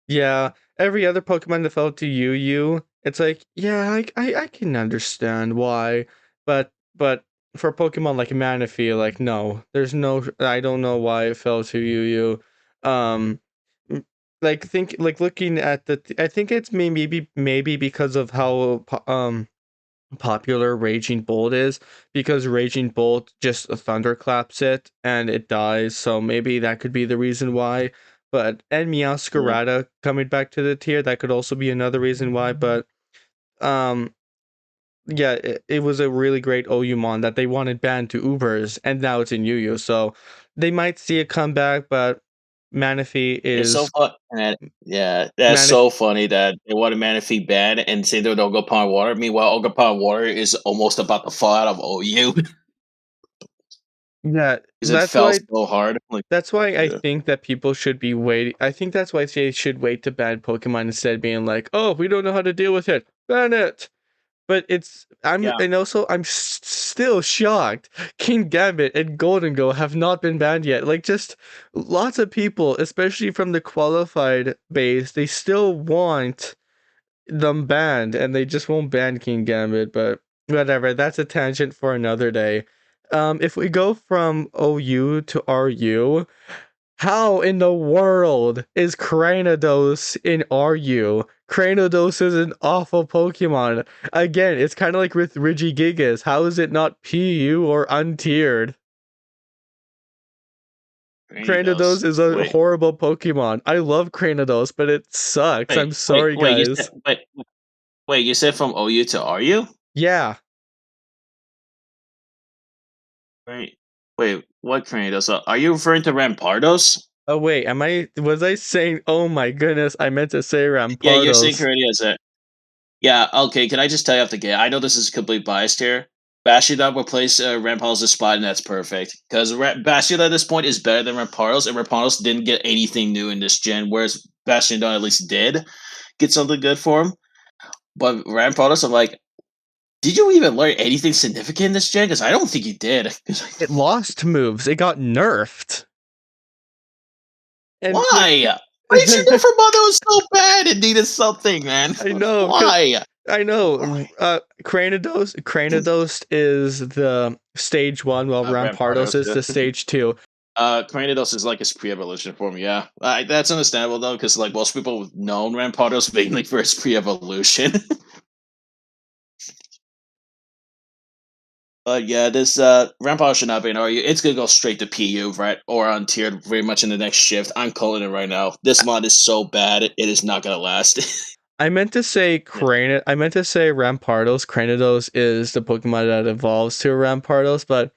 Yeah, every other Pokemon that fell to Yu, it's like, yeah, I can understand why, but for Pokemon like Manaphy, like no, there's no, I don't know why it fell to Yu. Um, m- like think like looking at I think it's maybe because of how popular Raging Bolt is, because Raging Bolt just thunderclaps it and it dies, so maybe that could be the reason why. But and Yeah. Meowscarada coming back to the tier, that could also be another reason why. But um yeah, it was a really great Oyumon that they wanted banned to Ubers, and now it's in Yu, so they might see a comeback, but Manaphy It's so is fun, and yeah, that's Manaphy. so funny that they want a Manaphy ban and say they're Ogarpon Water. Meanwhile, Ogarpon Water is almost about to fall out of OU Yeah, because it fell so hard. Like, that's why I yeah, think that people should be waiting. I think that's why they should wait to ban Pokemon instead of being like, "Oh, we don't know how to deal with it. Ban it." But yeah, and also I'm still shocked. King Gambit and Golden Go have not been banned yet. Like just lots of people, especially from the qualified base, they still want them banned and they just won't ban King Gambit, but whatever, that's a tangent for another day. If we go from OU to RU, how in the world is Cranidos in RU? Cranidos is an awful Pokemon. Again, it's kind of like with Regigigas. How is it not PU or untiered? Rainbows. Cranidos is a Wait, horrible Pokemon. I love Cranidos, but it sucks. I'm sorry, wait. You said guys. wait. You said from OU to RU? Yeah. Wait, wait. What tornadoes? Are you referring to Rampardos? Oh wait, was I saying oh my goodness, I meant to say Yeah, you're saying Rampardos. Tornadoes. Yeah, okay. Can I just tell you off the gate? I know this is complete biased here. Bastion will place Rampardos' spot, and that's perfect. Because Bastion at this point is better than Rampardos, and Rampardos didn't get anything new in this gen, whereas Bastion at least did get something good for him. But Rampardos, I'm like, did you even learn anything significant in this gen? Because I don't think you did. It lost moves. It got nerfed. And like Why? What did you do for Mother was so bad and needed something, man? I know, cause Why? I know. Why? Cranidos is the stage one, while Rampardos Rampardos, is yeah. the stage two. Cranidos is like his pre-evolution form, yeah. That's understandable though, because like most people have known Rampardos mainly for his pre-evolution. But yeah, this Rampardos should not be an RU. It's gonna go straight to PU, right? Or on tiered very much in the next shift. I'm calling it right now. This mod is so bad, it is not gonna last. I meant to say Yeah. I meant to say Rampardos. Cranidos is the Pokemon that evolves to Rampardos, but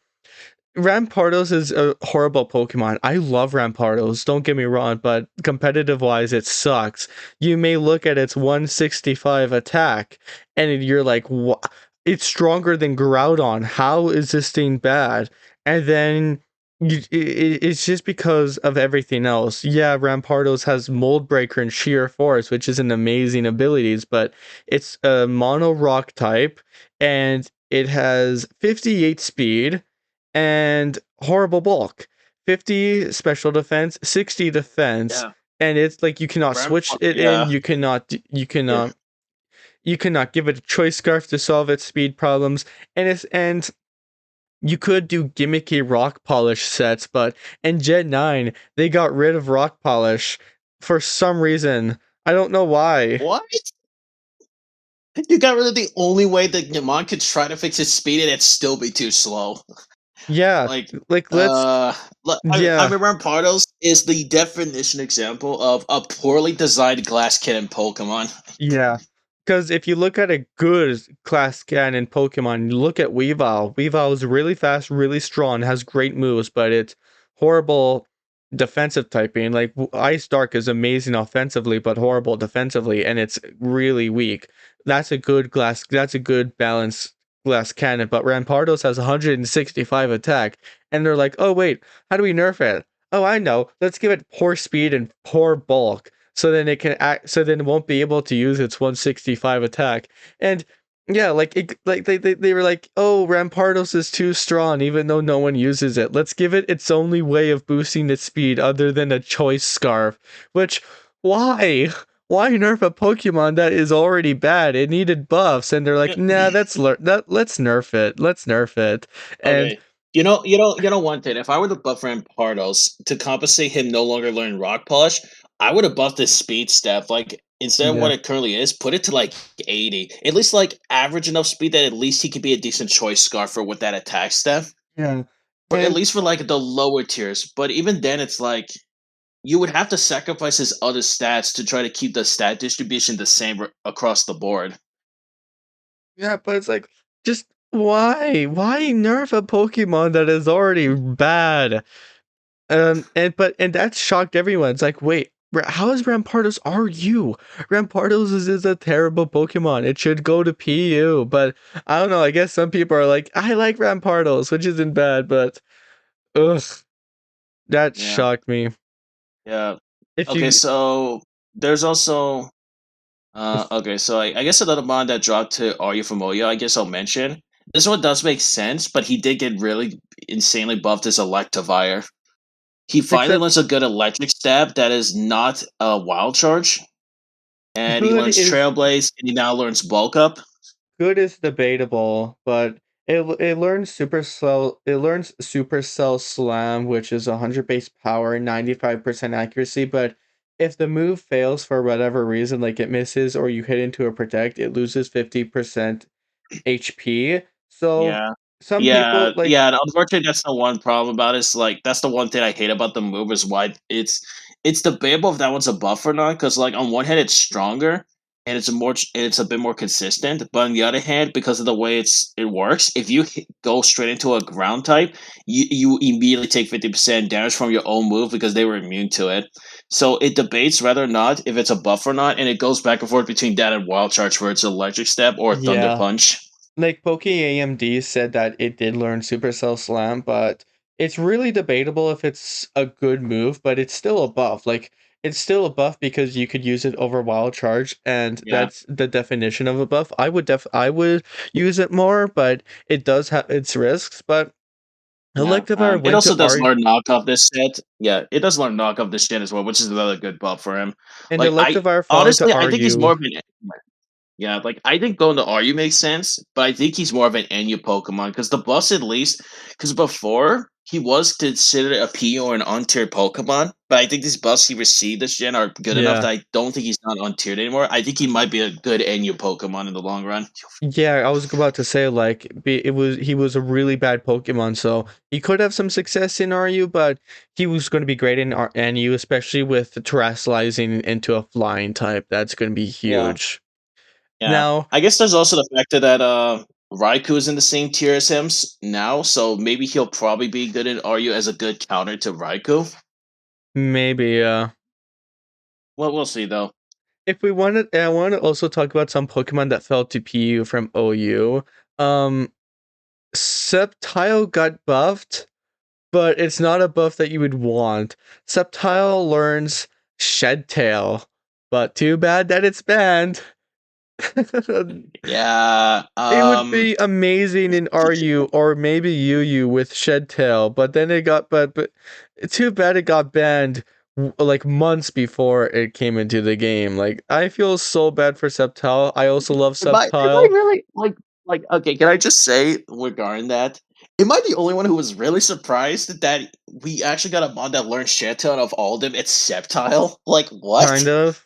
Rampardos is a horrible Pokemon. I love Rampardos, don't get me wrong, but competitive wise, it sucks. You may look at its 165 attack and you're like, what? It's stronger than Groudon. How is this thing bad? And then it's just because of everything else. Yeah, Rampardos has Mold Breaker and Sheer Force, which is an amazing abilities, but it's a mono rock type and it has 58 speed and horrible bulk. 50 special defense, 60 defense, Yeah. and it's like you cannot switch it in, Yeah. Yeah. you cannot give it a choice scarf to solve its speed problems, and you could do gimmicky rock polish sets, but in Gen 9 they got rid of rock polish for some reason. I don't know why. What? You got rid of the only way that Yamon could try to fix his speed and it'd still be too slow. Yeah, Like, like let's I yeah. remember Pardos is the definition example of a poorly designed glass cannon Pokemon. Yeah. Because if you look at a good class scan in Pokemon, you look at Weavile. Weavile is really fast, really strong, has great moves, but it's horrible defensive typing. Like Ice Dark is amazing offensively, but horrible defensively, and it's really weak. That's a good balance glass cannon. But Rampardos has 165 attack, and they're like, oh wait, how do we nerf it? Oh, I know. Let's give it poor speed and poor bulk so then it won't be able to use its 165 attack. And Yeah, like they were like, oh, Rampardos is too strong, even though no one uses it. Let's give it its only way of boosting its speed other than a choice scarf. Which why? Why nerf a Pokemon that is already bad? It needed buffs, and they're like, nah, let's nerf it. Let's nerf it. And Okay. One thing. If I were to buff Rampardos to compensate him no longer learning Rock Polish, I would have buffed his speed step. Like instead of what yeah, it currently is, put it to like 80. At least like average enough speed that at least he could be a decent choice scarfer with that attack step. yeah. For at And least for like the lower tiers. But even then, it's like you would have to sacrifice his other stats to try to keep the stat distribution the same across the board. yeah, but it's like, just why? Why nerf a Pokemon that is already bad? And that shocked everyone. It's like, wait, how is Rampardos RU? Rampardos is a terrible Pokemon. It should go to PU. But I don't know. I guess some people are like, I like Rampardos, which isn't bad. But ugh, that Yeah. shocked me. Yeah. If Okay, you so there's also okay, so I guess another mod that dropped to Arya from Oya, I guess I'll mention. This one does make sense, but he did get really insanely buffed as Electivire. He finally except learns a good electric stab that is not a wild charge, and he good learns is Trailblaze, and he now learns Bulk Up. good is debatable, but it learns Supercell. It learns Supercell Slam, which is 100 base power, 95% accuracy. But if the move fails for whatever reason, like it misses or you hit into a protect, it loses 50% HP. So Yeah. some Yeah, people like yeah, and unfortunately that's the one problem about it. Is like that's the one thing I hate about the move is why it's debatable if that one's a buff or not. Because like on one hand it's stronger and it's a bit more consistent, but on the other hand, because of the way it works, if you go straight into a ground type, you immediately take 50% damage from your own move because they were immune to it. So it debates whether or not if it's a buff or not, and it goes back and forth between that and wild charge, where it's electric step or thunder yeah, punch. like Poke AMD said that it did learn Supercell Slam, but it's really debatable if it's a good move, but it's still a buff. Like it's still a buff because you could use it over Wild Charge, and Yeah. that's the definition of a buff. I would use it more, but it does have its risks. But Yeah, Electivire it went also to does R learn knock off this set. Yeah, it does learn knock off this gen as well, which is another good buff for him. and Like I Electivire falling to honestly, I think he's RU. more of an yeah. Like I think going to RU makes sense, but I think he's more of an NU Pokemon because the buffs at least because before he was considered a P or an untiered Pokemon, but I think these buffs he received this gen are good enough Yeah. that I don't think he's not untiered anymore. I think he might be a good NU Pokemon in the long run. Yeah, I was about to say like he was a really bad Pokemon, so he could have some success in RU, but he was going to be great in NU, especially with terrestrializing into a flying type. That's going to be Yeah. huge. Yeah, Now, I guess there's also the factor that Raikou is in the same tier as him now, so maybe he'll probably be good in RU as a good counter to Raikou. maybe Well, we'll see though. if we wanted, I want to also talk about some Pokemon that fell to PU from OU. Um, Sceptile got buffed, but it's not a buff that you would want. Sceptile learns Shed Tail, but too bad that it's banned. Yeah. It would be amazing in RU or maybe UU with Shed Tail, but then it got but too bad it got banned like months before it came into the game. Like I feel so bad for Sceptile. I also love Am I Sceptile. really like okay? Can I just say regarding that? Am I the only one who was really surprised that we actually got a mod that learned shit ton of all of them except Tile? Like Kind what? of.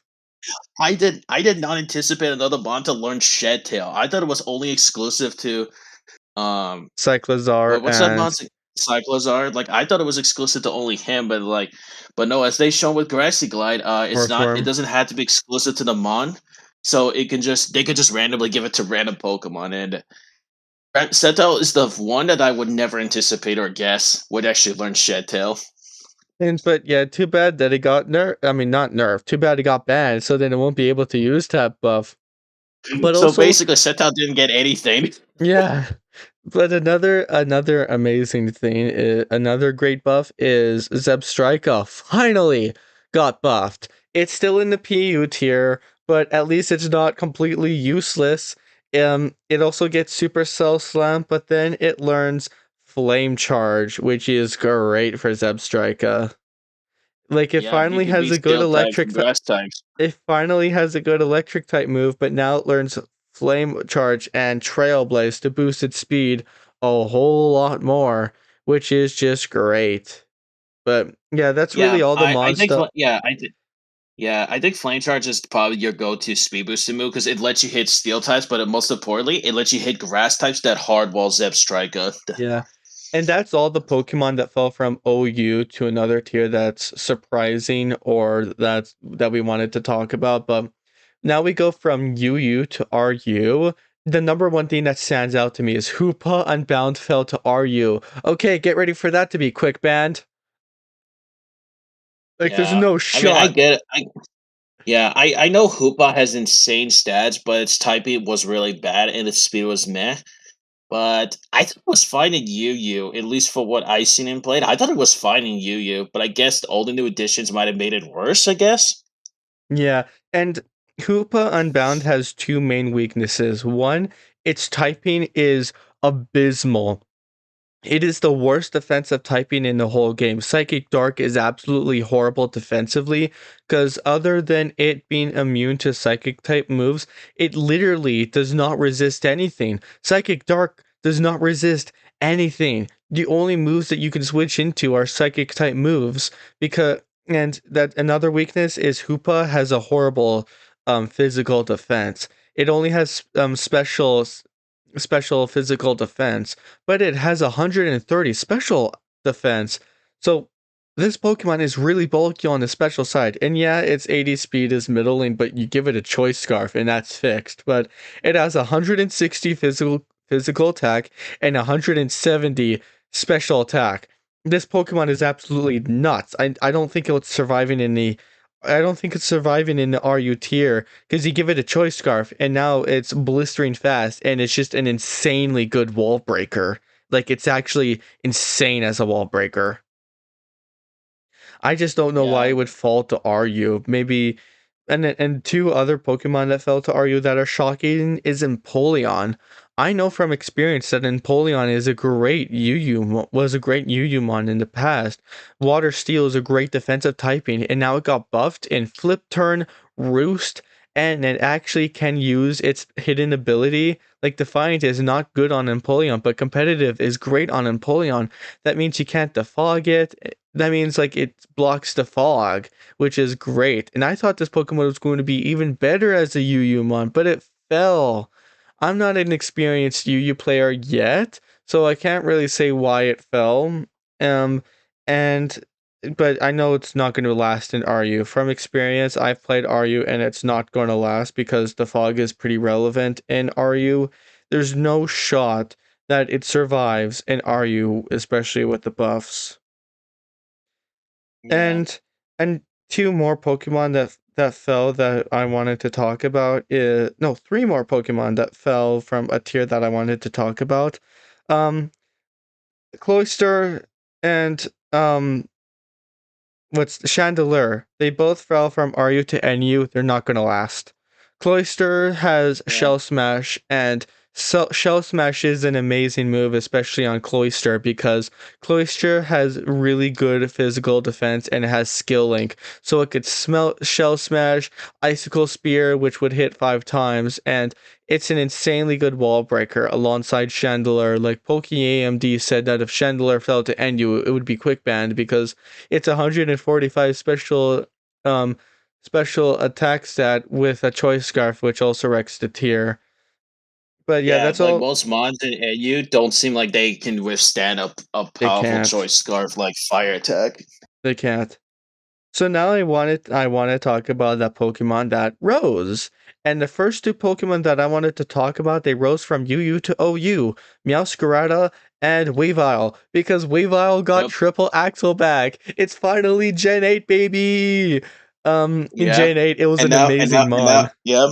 I did not anticipate another mod to learn Shed Tail. I thought it was only exclusive to um Cyclizar what's that and monster? Cyclozar. Like I thought it was exclusive to only him, but but no, as they shown with Grassy Glide, it's not. It Earthworm. doesn't have to be exclusive to the Mon, so they could just randomly give it to random Pokemon. And Sethel is the one that I would never anticipate or guess would actually learn Shed Tail. And but yeah, too bad that it got nerfed. I mean, not nerfed. Too bad it got banned, so then it won't be able to use that buff. But So also, basically, Sethel didn't get anything. yeah. But another amazing thing is another great buff is Zebstrika finally got buffed. It's still in the PU tier, but at least it's not completely useless. It also gets Supercell Slam, but then it learns Flame Charge, which is great for Zebstrika. Like it Yeah, you finally can has beat a good steel types electric and grass types. it finally has a good electric type move, but now it learns Flame Charge and Trailblaze to boost its speed a whole lot more, which is just great. But yeah, that's Yeah, really all the I mod think stuff. I think flame charge is probably your go-to speed boosting move because it lets you hit steel types, but most importantly, it lets you hit grass types that hardwall Zeb Striker. Yeah. And that's all the Pokemon that fell from OU to another tier that's surprising or that we wanted to talk about. But now we go from UU to RU. The number one thing that stands out to me is Hoopa Unbound fell to RU. Okay, get ready for that to be quick banned. Like there's Yeah, no I mean, I shot. get it. I know Hoopa has insane stats, but its typing was really bad and its speed was meh. But I thought it was fine in UU, at least for what I seen him played. I thought it was fine in UU, but I guess all the new additions might have made it worse. I guess. Yeah, and Hoopa Unbound has two main weaknesses. One, its typing is abysmal. It is the worst defensive typing in the whole game. Psychic Dark is absolutely horrible defensively because, other than it being immune to Psychic type moves, it literally does not resist anything. Psychic Dark does not resist anything. The only moves that you can switch into are Psychic type moves because. And that another weakness is Hoopa has a horrible physical defense. It only has special physical defense, but it has 130 special defense. So this Pokemon is really bulky on the special side. And yeah, its 80 speed is middling, but you give it a choice scarf and that's fixed. But it has 160 physical attack and 170 special attack. This Pokemon is absolutely nuts. I don't think it's surviving in the RU tier because you give it a choice scarf and now it's blistering fast and it's just an insanely good wall breaker. Like it's actually insane as a wall breaker. I just don't know why Yeah, it would fall to RU. Maybe and two other Pokemon that fell to RU that are shocking is Empoleon. I know from experience that Empoleon is a great was a great UU in the past. Water Steel is a great defensive typing, and now it got buffed in Flip Turn, Roost, and it actually can use its hidden ability. Like Defiant is not good on Empoleon, but competitive is great on Empoleon. That means you can't defog it. That means like it blocks the fog, which is great. And I thought this Pokemon was going to be even better as a UU but it fell. I'm not an experienced UU player yet, so I can't really say why it fell. Um, and but I know it's not going to last in RU. From experience, I've played RU and it's not going to last because the fog is pretty relevant in RU. There's no shot that it survives in RU, especially with the buffs. yeah, And and two more Pokemon that fell that I wanted to talk about is no, three more Pokemon that fell from a tier that I wanted to talk about. Um Cloyster and what's Chandelier. They both fell from RU to NU. They're not gonna last. Cloyster has yeah. Shell Smash, and Shell Smash is an amazing move, especially on Cloyster, because Cloyster has really good physical defense and it has Skill Link. So it could smell Shell Smash, Icicle Spear, which would hit 5 times, and it's an insanely good wall breaker alongside Chandelier. Like PokeAMD said that if Chandelier fell to NU, it would be quick banned because it's 145 um special attack stat with a choice scarf, which also wrecks the tier. But yeah, Yeah, that's like all. most mons in AU don't seem like they can withstand a They powerful can't. choice scarf like fire attack. They can't. So now I want to talk about that Pokemon that rose. And the first two Pokemon that I wanted to talk about, they rose from UU to OU, Meowscarada and Weavile, because Weavile got Yep. triple axle back. It's finally Gen 8, baby. In Yeah. Gen 8, it was And an now amazing and now mon. yep.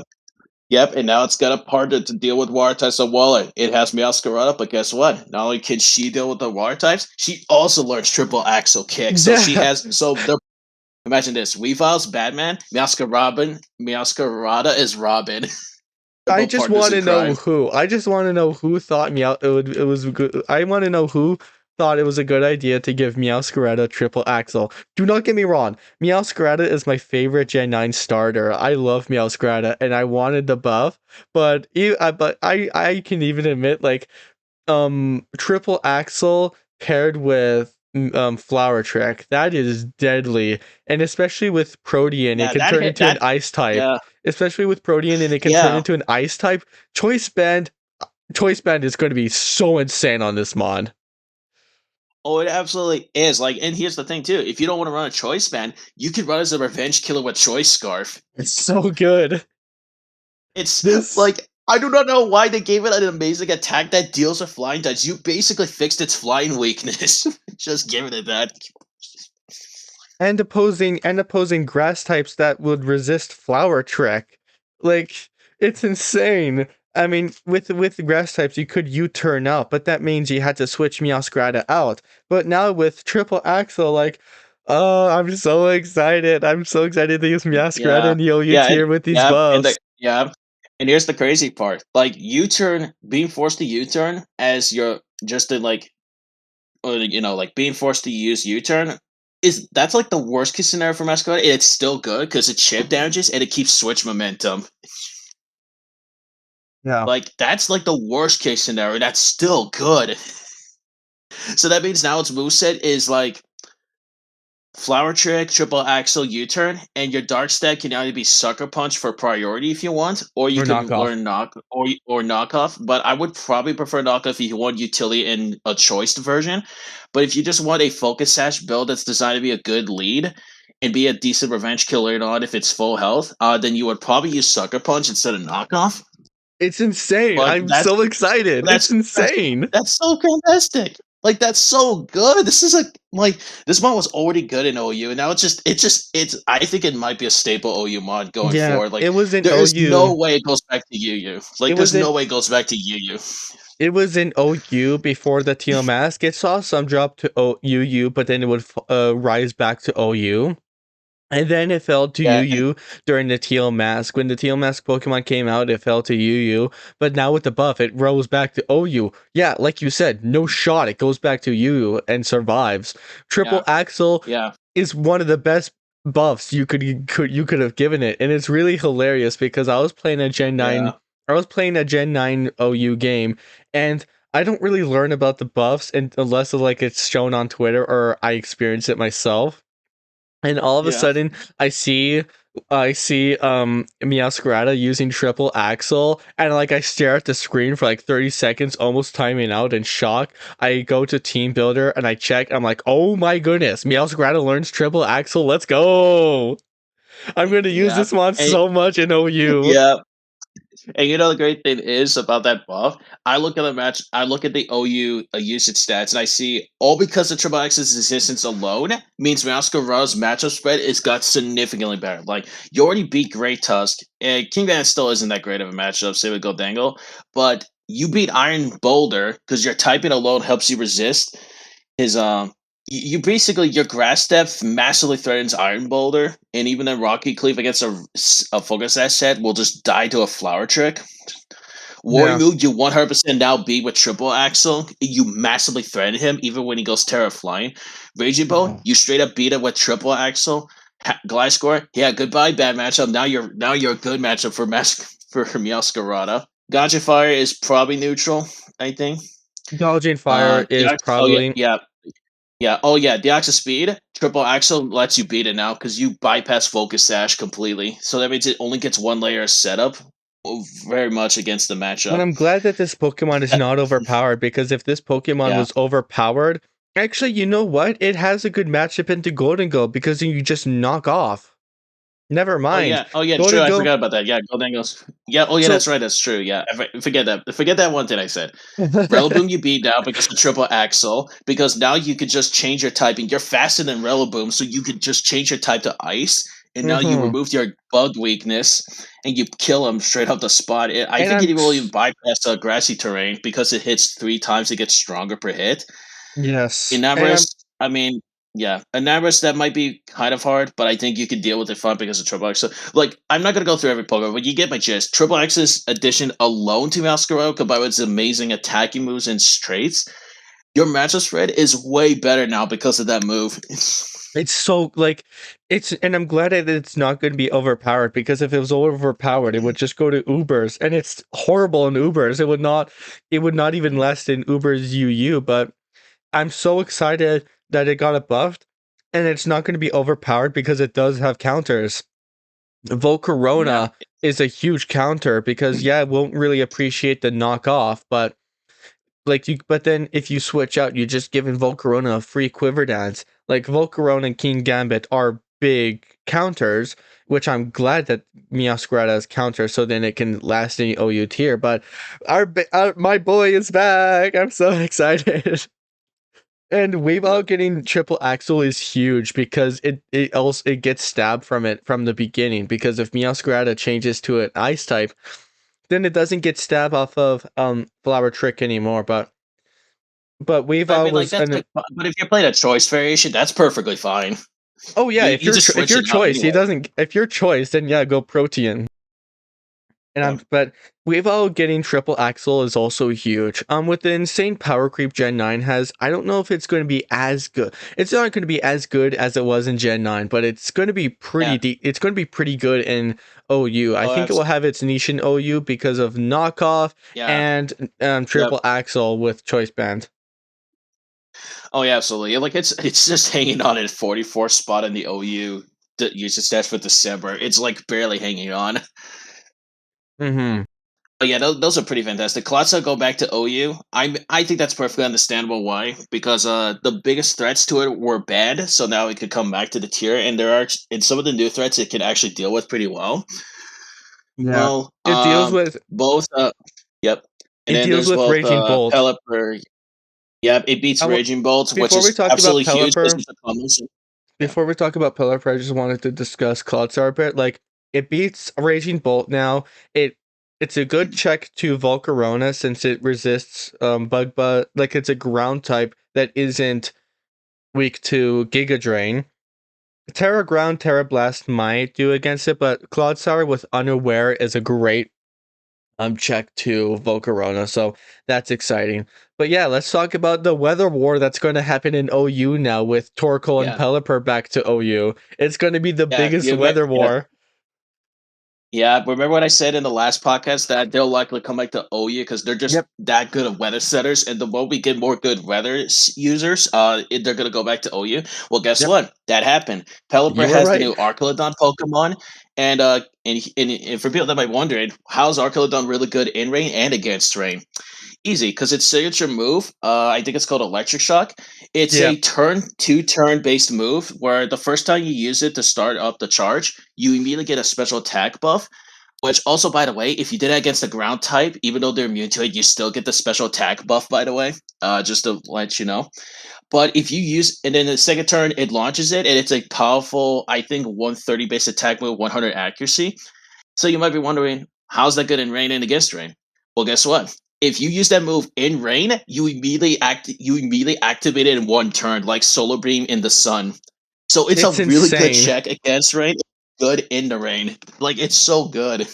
Yep, and now it's got a partner to deal with water types of Waller. It has Meowscarada, but guess what? Not only can she deal with the water types, she also learns triple axle kick. So she Yeah. has the imagine this: Weavile's Batman, Meowscarada is Robin. I Both just partners want in to know crime. who. I just want to know who thought Meow it was good. I want to know who thought it was a good idea to give Meowscarada triple axle. Do not get me wrong. Meowscarada is my favorite Gen 9 starter. I love Meowscarada and I wanted the buff, but I can even admit like triple axle paired with flower trick, that is deadly, and especially with protean it Yeah, can that turn hit into an that. ice type, Yeah, especially with protean and it can turn yeah. into an ice type. Choice band is going to be so insane on this mod. Oh, it absolutely is. Like, and here's the thing too: if you don't want to run a choice band, you could run as a revenge killer with choice scarf. It's so good. It's This like I do not know why they gave it an amazing attack that deals with flying dice. You basically fixed its flying weakness, just giving it that. and opposing grass types that would resist flower trick. Like it's insane. I mean, with grass types, you could U-turn out, but that means you had to switch Meowscarada out. But now with triple axle, like, oh, I'm so excited! I'm so excited to use Meowscarada Yeah, in the OU yeah, and tier with these yeah, and buffs. the yeah, and here's the crazy part: like U-turn, being forced to U-turn as your just to like, or, like being forced to use U-turn is that's like the worst case scenario for Masquerade. And it's still good because it chip damages and it keeps switch momentum. Yeah, Like that's like the worst case scenario. That's still good. So that means now its moveset is like Flower Trick, Triple Axle, U-Turn, and your Dark Stack can either be Sucker Punch for priority if you want, or you or could knockoff. learn or Knockoff. But I would probably prefer Knockoff if you want utility in a choiced version. But if you just want a Focus Sash build that's designed to be a good lead and be a decent revenge killer and on if it's full health, then you would probably use Sucker Punch instead of Knockoff. It's insane. But I'm so excited. It's that's insane. that's so fantastic. Like that's so good. This is like this mod was already good in OU, and now it's. I think it might be a staple OU mod going Yeah, forward. it Like was in there is OU. no way it goes back to UU. It Like was there's in no way it goes back to UU. It was in OU before the teal mask. It saw some drop to UU, but then it would rise back to OU. And then it fell to Yeah, and UU during the teal mask. When the teal mask Pokemon came out, it fell to UU. But now with the buff, it rose back to OU. Yeah, like you said, no shot. It goes back to UU and survives. yeah, Triple Axle yeah, is one of the best buffs you could have given it, and it's really hilarious because yeah, I was playing a Gen 9 OU game, and I don't really learn about the buffs unless like it's shown on Twitter or I experience it myself. And all of a yeah. sudden, I see Meowscarada using triple axle, and like I stare at the screen for like 30 seconds, almost timing out in shock. I go to Team Builder and I check. I'm like, oh my goodness, Meowscarada learns triple axle. Let's go! I'm gonna use Yeah. this mod And so much in OU. yeah, and you know the great thing is about that buff. I look at the match. I look at the OU usage stats, and I see all because of Triple X's existence alone means Masquerade's matchup spread is got significantly better. Like you already beat Great Tusk, and King Van still isn't that great of a matchup. Say with Goldangle, but you beat Iron Boulder because your typing alone helps you resist his you basically your grass depth massively threatens Iron Boulder, and even then Rocky Cleave against a focus asset will just die to a flower trick. Warrior Yeah. Mood, you 100% now beat with triple axle. You massively threaten him even when he goes Terra Flying. Raging Bone, you straight up beat him with triple axle. Gliscor, yeah, goodbye, bad matchup. Now you're a good matchup for for Meowscarada. Gotcha Fire is probably neutral, I think. Dodging fire is Oh yeah, probably yeah, yeah. Oh yeah, the Axis Speed triple axle lets you beat it now because you bypass Focus Sash completely. So that means it only gets one layer of setup, very much against the And matchup. I'm glad that this Pokemon is That- not overpowered because if this Pokemon yeah. was overpowered, actually, you know what? It has a good matchup into Golden Go because you just knock off. Never Oh mind. yeah. Oh yeah. True. Golden I Go. forgot about that. Yeah. Goldangles. Yeah. Oh yeah. So, That's right. That's true. Yeah. Forget that. Forget that one thing I said. Rillaboom you beat now because of triple axle. Because now you could just change your typing. You're faster than Rillaboom, so you could just change your type to ice. And now you mhm. removed your bug weakness, and you kill him straight up the spot. I And think I'm it will even bypass grassy terrain because it hits 3 times. It gets stronger per hit. In yes, and I'm Everest, I mean. yeah, a Naris that might be kind of hard, but I think you can deal with it fun because of Triple X. So, like, I'm not gonna go through every Pokemon, but you get my gist. Triple X's addition alone to Masquerade, combined with its amazing attacking moves and traits, your matchup spread is way better now because of that move. It's so like it's and I'm glad that it's not going to be overpowered because if it was overpowered, it would just go to Ubers and it's horrible in Ubers. It would not even last in Ubers UU, but I'm so excited that it got it buffed and it's not going to be overpowered because it does have counters. Yeah, Volcarona is a huge counter because yeah, it won't really appreciate the knockoff, but but then if you switch out, you're just giving Volcarona a free quiver dance. Like Volcarona and King Gambit are big counters, which I'm glad that Meowscarada has counters so then it can last in the OU tier. But my boy is back. I'm so excited. And yeah. Weavile getting triple axle is huge because it gets stabbed from it from the beginning. Because if Meowscarada changes to an ice type, then it doesn't get stabbed off of Flower Trick anymore. But I Weavile mean, like was that's an like, but if you're playing a choice variation, that's perfectly fine. oh yeah, You just if switch your it out choice, he anyway. doesn't if your choice, then yeah, go Protean. And Yeah, but Weavile getting triple axle is also huge. With the insane power creep Gen 9 has, I don't know if it's going to be as good. It's not going to be as good as it was in Gen 9, but it's going to be yeah. it's going to be pretty good in OU. I Oh, think it will have its niche in OU because of knockoff yeah, and yeah. triple axle with choice band. Oh, yeah, absolutely. Yeah, like it's just hanging on at 44th spot in the OU usage stats for December. It's like barely hanging on. Mhm. But yeah, those are pretty fantastic. Klotza go back to OU. I think that's perfectly understandable why because the biggest threats to it were bad, so now it could come back to the tier, and there are in some of the new threats it can actually deal with pretty well. Yeah. Well, It deals with both yep, and it then deals there's with both Raging Bolt. Pelipper. Yep, it beats I w- Raging Bolt, which Before we is talk about absolutely huge because Pelipper, it's a combination. Yeah, before we talk about Pelipper, I just wanted to discuss Clodsar a bit. Like it beats Raging Bolt now. It it's a good check to Volcarona since it resists like it's a ground type that isn't weak to Giga Drain. Terra Ground, Terra Blast might do against it, but Clodsar with Unaware is a great check to Volcarona, so that's exciting. But yeah, let's talk about the weather war that's going to happen in OU now with Torkoal and yeah, Pelipper back to OU. It's going to be the yeah. biggest weather Yeah, war. yeah. Remember what I said in the last podcast that they'll likely come back to OU because they're just Yep, that good of weather setters, and the moment we get more good weather users, they're gonna go back to OU. Well, guess yep, what? That happened. Pelipper you were has the right. new Archelodon Pokemon, and for people that might wondering, how's Archelodon really good in rain and against rain? Easy, because its signature move, I think it's called Electric Shock. It's Yeah, a turn based move where the first time you use it to start up the charge, you immediately get a special attack buff. Which also, by the way, if you did it against the ground type, even though they're immune to it, you still get the special attack buff. By the way, just to let you know. But if you use, and then the second turn it launches it, and it's a powerful, I think 130 base attack move, 100 accuracy. So you might be wondering, how's that good in rain and against rain? Well, guess what? If you use that move in rain, you immediately activate it in one turn, like Solar Beam in the sun. So it's a it's really good insane. check against rain, good in the rain. Like it's so good.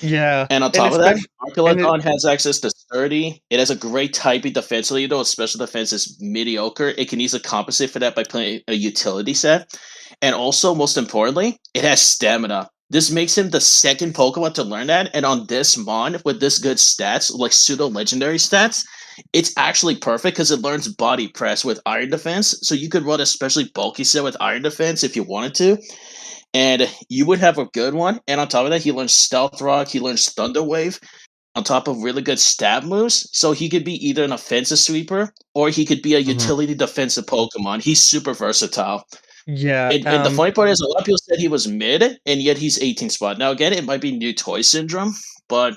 Yeah, And on and top of that, especially and it Archelodon has access to sturdy. It has a great typing defensively, though its special defense is mediocre. It can easily compensate for that by playing a utility set. And also, most importantly, it has stamina. This makes him the second Pokemon to learn that. And on this Mon, with this good stats, like pseudo legendary stats, it's actually perfect because it learns body press with Iron Defense. So you could run a especially bulky set with Iron Defense if you wanted to and you would have a good one. And on top of that, he learns Stealth Rock, he learns Thunder Wave, on top of really good stab moves. So he could be either an offensive sweeper or he could be a Mhm. utility defensive Pokemon. He's super versatile. Yeah, And the funny part is, a lot of people said he was mid, and yet he's 18th spot. Now, again, it might be new toy syndrome, but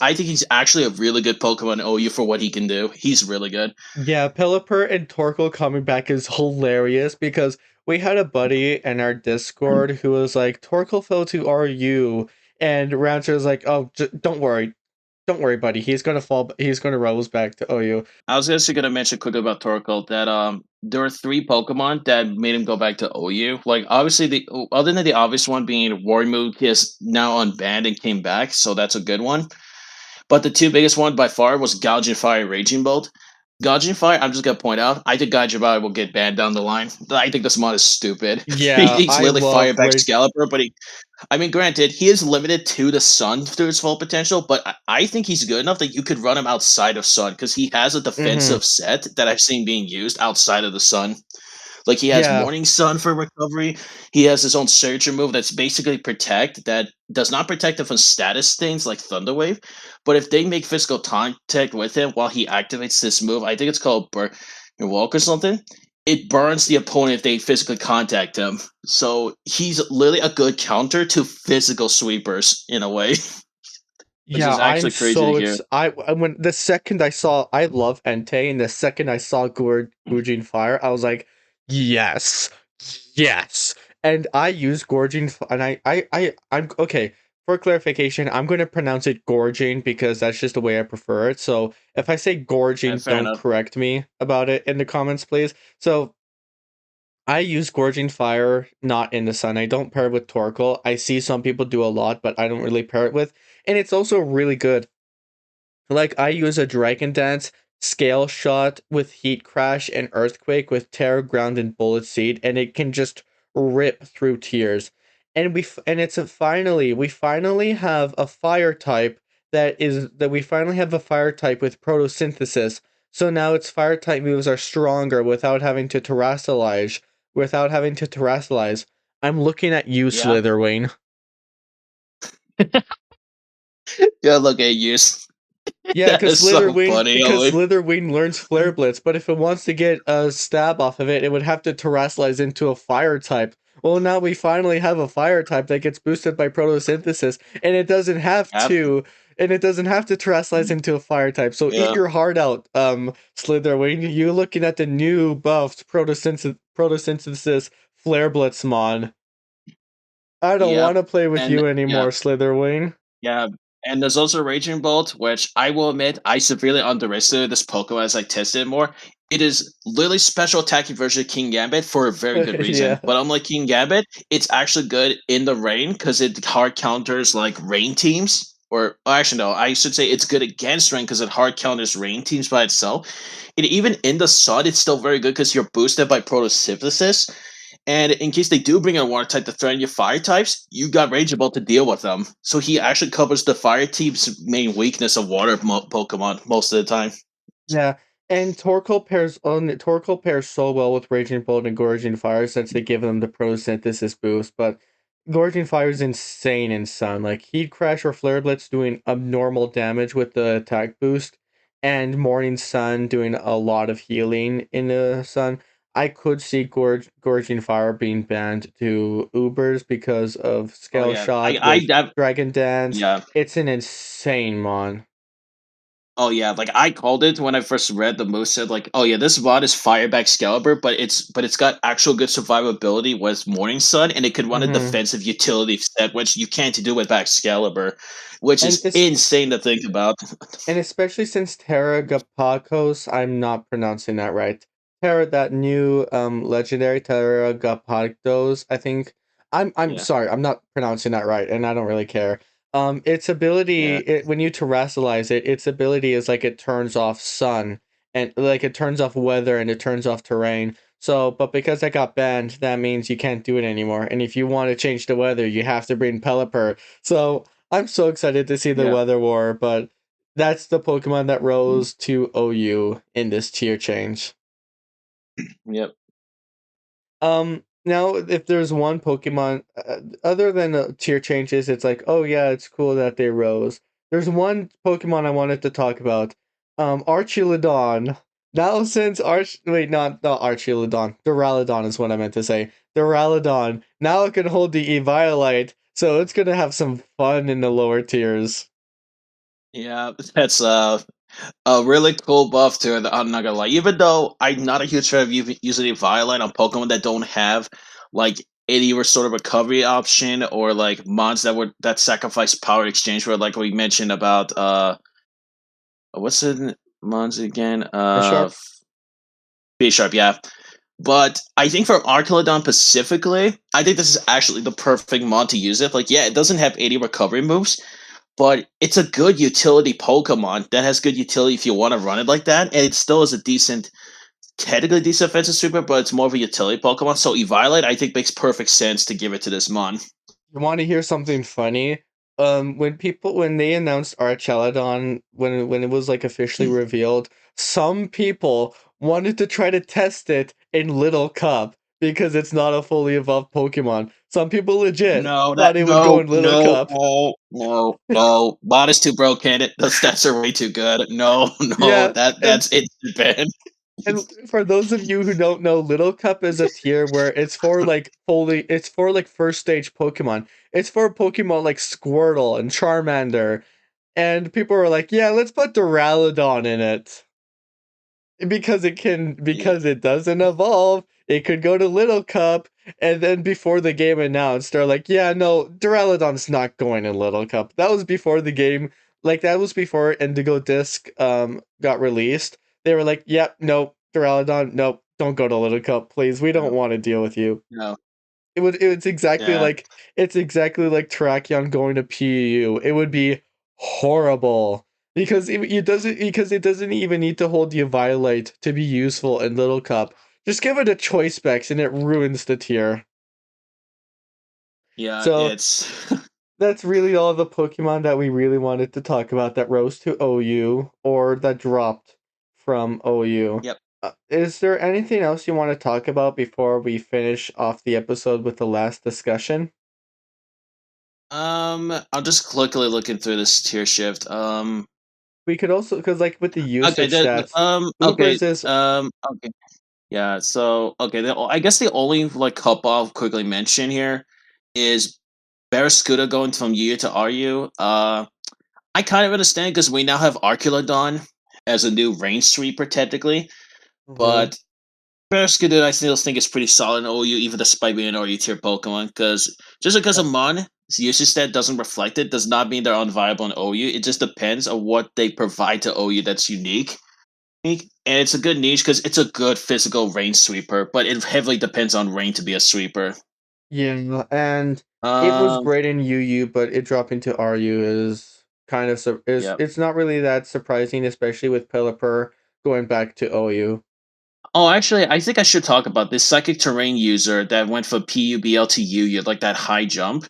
I think he's actually a really good Pokemon OU for what he can do. He's really good. yeah, Pelipper and Torkoal coming back is hilarious because we had a buddy in our Discord who was like, Torkoal fell to RU, and Rancher was like, oh, don't worry, buddy, he's gonna rose back to OU. I was actually going to mention quickly about Torkoal that there are three Pokemon that made him go back to OU. Like obviously, the other than the obvious one being Warmu, he is now unbanned and came back, so that's a good one. But the two biggest one by far was Gouging Fire, Raging Bolt. Gouging Fire, I'm just gonna point out, I think Gouging Fire will get banned down the line. I think this mod is stupid. Yeah, He's I literally love Fireback Rage. Scalper, but I mean, granted, he is limited to the Sun through his full potential, but I think he's good enough that you could run him outside of Sun because he has a Mm-hmm. defensive set that I've seen being used outside of the Sun. Like he has Yeah, Morning Sun for recovery. He has his own Surger move that's basically protect that does not protect him from status things like Thunder Wave. But if they make physical contact with him while he activates this move, I think it's called Burn Walk or something. It burns the opponent if they physically contact him. So he's literally a good counter to physical sweepers in a way, which yeah, is actually crazy to hear. when the second I saw, I love Entei, and the second I saw Gorging Fire, I was like, yes, yes. And I use and I'm okay. For clarification, I'm going to pronounce it Gorging because that's just the way I prefer it. So if I say And Gorging, fair don't enough. correct me about it in the comments, please. So I use Gorging Fire not in the sun. I don't pair it with Torkoal. I see some people do a lot, but I don't really pair it with. And it's also really good. Like I use a Dragon Dance, Scale Shot with Heat Crash and Earthquake with Terror Ground and Bullet Seed, and it can just rip through tiers. And we finally have a fire type we finally have a fire type with photosynthesis. So now its fire type moves are stronger without having to terrestrialize. I'm looking at you, Yeah. Slitherwing. Yeah, look at you. Yeah, That is so funny. Because Holy. Slitherwing learns Flare Blitz, but if it wants to get a stab off of it, it would have to terrestrialize into a fire type. Well, now we finally have a fire type that gets boosted by photosynthesis, and it doesn't have to terrestrialize into a fire type. So eat Yeah. your heart out, Slitherwing. You looking at the new buffed photosynthesis Flare Blitz mod. I don't Yep. want to play with And you yeah, anymore, Slitherwing. yeah. And there's also Raging Bolt, which I will admit I severely underestimated this Pokemon as I tested it more. It is literally special attacking version of King Gambit for a very good reason. Yeah. But unlike King Gambit, it's actually good in the rain because it hard counters like rain teams. Or actually no, I should say it's good against rain because it hard counters rain teams by itself. And even in the sun, it's still very good because you're boosted by photosynthesis. And in case they do bring in a water type to threaten your fire types, you got Rageable to deal with them. So he actually covers the fire team's main weakness of water Pokemon most of the time. Yeah, and Torkoal pairs so well with Raging Bolt and Gorging Fire since they give them the photosynthesis boost, but Gorging Fire is insane in Sun. Like Heat Crash or Flare Blitz doing abnormal damage with the attack boost, and Morning Sun doing a lot of healing in the Sun. I could see Gorging Fire being banned to Ubers because of Oh Scale yeah, Shot with I Dragon Dance. yeah. It's an insane mon. Oh yeah, like I called it when I first read the moveset. Said like, oh yeah, this bot is Fireback Excalibur, but it's got actual good survivability with Morning Sun, and it could run a Mm-hmm. defensive utility set, which you can't do with Back Excalibur, which And is it's insane to think about. And especially since Terra Gapagos, I'm not pronouncing that right. Terra, that new legendary Terra Gapagos, I think. I'm Yeah, sorry, I'm not pronouncing that right, and I don't really care. Its yeah, when you terrestrialize it, its ability is like it turns off sun and like it turns off weather and it turns off terrain. So, but because I got banned, that means you can't do it anymore. And if you want to change the weather, you have to bring Pelipper. So I'm so excited to see the yeah, weather war, but that's the Pokemon that rose to OU in this tier change. yep. Now if there's one Pokemon other than the tier changes, it's like, oh yeah, it's cool that they rose. There's one Pokemon I wanted to talk about. Archulodon. Now since not Archulodon. Duraludon is what I meant to say. Duraludon. Now it can hold the Eviolite, so it's gonna have some fun in the lower tiers. Yeah, that's a really cool buff to it. I'm not gonna lie. Even though I'm not a huge fan of using a Violet on Pokemon that don't have like any sort of recovery option or like mods that sacrifice power exchange for like we mentioned about what's it mods again? Sharp. B Sharp, yeah. But I think for Archelodon specifically, I think this is actually the perfect mon to use it. Like, yeah, it doesn't have 80 recovery moves, but it's a good utility Pokemon that has good utility if you want to run it like that, and it still is a decent, technically decent offensive sweeper, but it's more of a utility Pokemon. So Eviolite, I think, makes perfect sense to give it to this mon. You want to hear something funny? When they announced Archelodon, when it was like officially revealed, some people wanted to try to test it in Little Cup because it's not a fully evolved Pokemon. Some people legit No, that thought it would go no, in Little no, Cup. no, no, no. Bot is too broken. The stats are way too good. No, no, Yeah, that's it. Ban. and for those of you who don't know, Little Cup is a tier where it's for like first stage Pokemon. It's for Pokemon like Squirtle and Charmander. And people were like, "Yeah, let's put Duraludon in it." Yeah, Because it doesn't evolve, it could go to Little Cup, and then before the game announced, they're like, "Yeah, no, Duraludon's not going in Little Cup." That was before the game, like that was before Indigo Disc got released. They were like, "Yep, nope, Duraludon, nope, don't go to Little Cup, please. We don't no, want to deal with you." no, yeah, It's exactly like Terrakion going to PU. It would be horrible because it doesn't even need to hold the Violite to be useful in Little Cup. Just give it a choice specs and it ruins the tier. yeah. So It's that's really all the Pokemon that we really wanted to talk about that rose to OU or that dropped from OU. yep. Is there anything else you want to talk about before we finish off the episode with the last discussion? I'm just quickly looking through this tier shift. We could also, because like with the Okay, usage stats, okay, Ubers is okay. Yeah, so okay, I guess the only like couple I'll quickly mention here is Barraskewda going from U to RU. I kind of understand because we now have Arculodon as a new range sweeper technically, Mhm. but Barraskewda I still think is pretty solid in OU even despite being an OU tier Pokemon because just because a Mon usage stat doesn't reflect it does not mean they're unviable in OU. It just depends on what they provide to OU that's unique. And it's a good niche because it's a good physical range sweeper, but it heavily depends on rain to be a sweeper. Yeah, and it was Um, great in UU, but it dropping to RU is is yeah. it's not really that surprising, especially with Pelipper going back to OU. Oh, actually, I think I should talk about this psychic terrain user that went from PUBL to UU, like that high jump.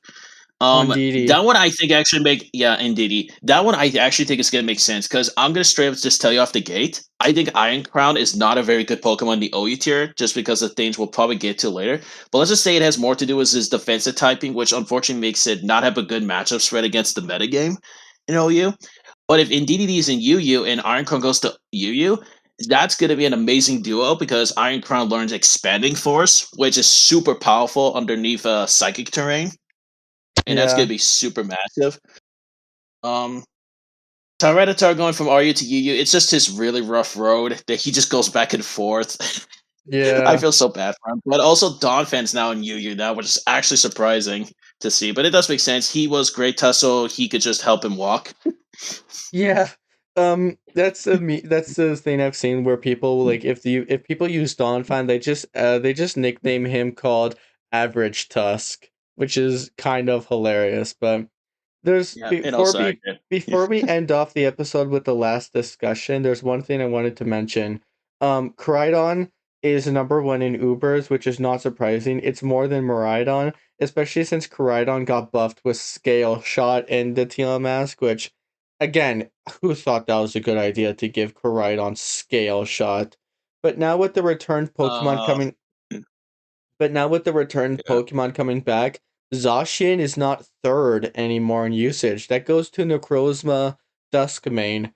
On DD. That one I think actually make yeah, indeed. That one I actually think is gonna make sense because I'm gonna straight up just tell you off the gate. I think Iron Crown is not a very good Pokemon in the OU tier, just because of things we'll probably get to later. But let's just say it has more to do with his defensive typing, which unfortunately makes it not have a good matchup spread against the metagame in OU. But if Indeedee is in UU and Iron Crown goes to UU, that's going to be an amazing duo because Iron Crown learns Expanding Force, which is super powerful underneath Psychic Terrain, and that's going Yeah. to be super massive. Um, Tyranitar going from RU to UU, it's just his really rough road that he just goes back and forth. I Yeah. feel so bad for him. But also, Donphan's now in UU now, which is actually surprising to see. But it does make sense. He was great tussle. He could just help him walk. Yeah. That's the thing I've seen where people like if people use Donphan, they just nickname him called Average Tusk, which is kind of hilarious, but there's Yeah, and also accurate. before we end off the episode with the last discussion, there's one thing I wanted to mention. Koraidon is number one in Ubers, which is not surprising. It's more than Miraidon, especially since Koraidon got buffed with Scale Shot and the Teal Mask, which, again, who thought that was a good idea to give Koraidon Scale Shot? But now with the returned Pokemon Uh, coming but now with the returned yeah. Pokemon coming back, Zacian is not third anymore in usage. That goes to Necrozma Duskmane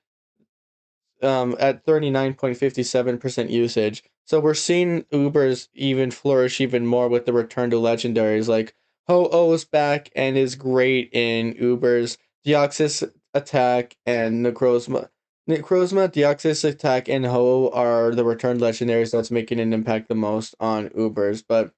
at 39.57% usage. So we're seeing Ubers even flourish even more with the return to legendaries. Like Ho-Oh is back and is great in Ubers. Deoxys Attack and Necrozma, Deoxys Attack, and Ho are the returned legendaries that's making an impact the most on Ubers. But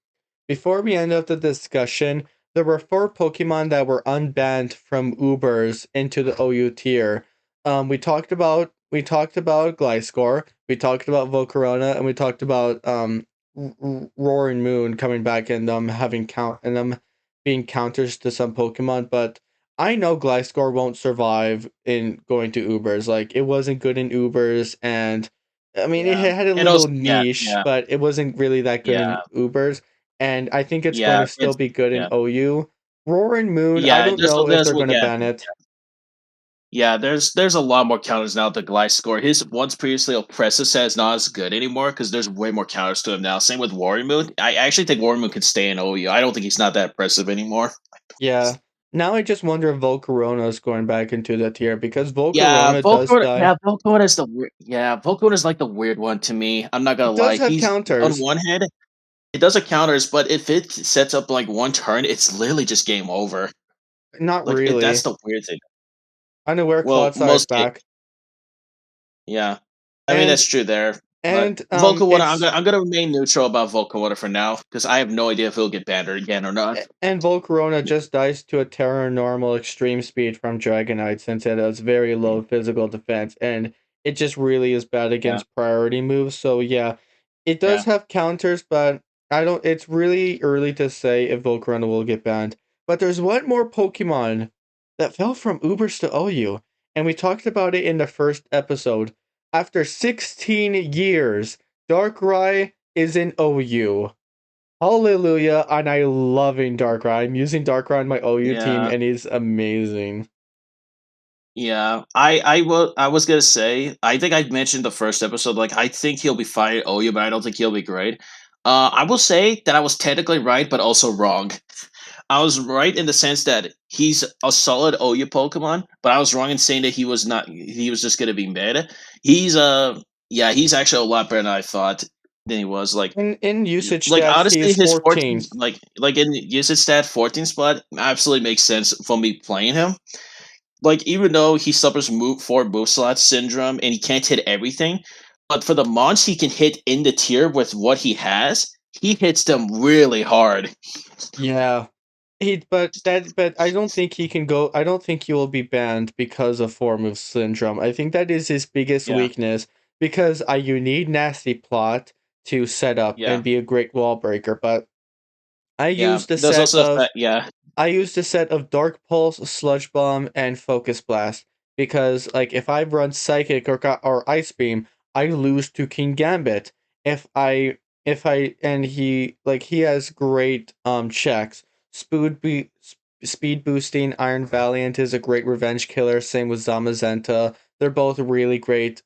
before we end up the discussion, there were four Pokemon that were unbanned from Ubers into the OU tier. We talked about Gliscor, we talked about Volcarona, and we talked about Roaring Moon coming back and them having count and them being counters to some Pokemon, but I know Gliscor won't survive in going to Ubers. Like it wasn't good in Ubers, and I mean it Yeah, had a and also little yeah, niche, yeah, but it wasn't really that good yeah, in Ubers. And I think it's going yeah. to still It's be good in yeah, OU. Roaring Moon, I yeah. don't know if There's they're well, going to yeah. ban it. Yeah, there's a lot more counters now to Gliscor. His once previously oppressive set is not as good anymore because there's way more counters to him now. Same with Warrior Moon. I actually think Warrior Moon could stay in OU. I don't think he's not that oppressive anymore. Yeah. Now I just wonder if Volcarona is going back into the tier because Volcarona does die. Volcarona is the weird. Yeah, Volcarona is like the weird one to me. I'm not gonna It lie. does have He's on counters. one hand, it does a counters, but if it sets up like one turn, it's literally just game over. Not Like that's really. the weird thing. Unaware Well, Clodsire is most ca- back. yeah. I mean And that's true there. But and Volcarona, it's I'm gonna remain neutral about Volcarona for now because I have no idea if he'll get banned again or not. and Volcarona just dies to a Terra normal extreme speed from Dragonite since it has very low physical defense and it just really is bad Yeah, against priority moves. So yeah, it does yeah, have counters, but I don't it's really early to say if Volcarona will get banned. But there's one more Pokemon that fell from Ubers to OU, and we talked about it in the first episode. After 16 years, Darkrai is in OU. Hallelujah, and I loving Darkrai. I'm using Darkrai on my OU team, yeah. and he's amazing. Yeah, I was gonna say I think I mentioned the first episode like I think he'll be fine at OU, but I don't think he'll be great. I will say that I was technically right, but also wrong. I was right in the sense that he's a solid OU Pokemon, but I was wrong in saying that he was not. He was just gonna be mid. He's yeah, he's actually a lot better than I thought than he was. In usage Like stats, he honestly, is his 14 14th. like in usage stat 14 spot absolutely makes sense for me playing him. Like even though he suffers move slot syndrome and he can't hit everything, but for the mons he can hit in the tier with what he hits them really hard. Yeah. But I don't think he can go I don't think he will be banned because of 4 move syndrome. I think that is his biggest Yeah, weakness because you need nasty plot to set up yeah, and be a great wall breaker, but I yeah. used a There's set also the of fact, yeah, I used a set of Dark Pulse, Sludge Bomb, and Focus Blast because, like, if I run Psychic or Ice Beam, I lose to King Gambit. If I and he has great checks. Speed boosting Iron Valiant is a great revenge killer. Same with Zamazenta. They're both really great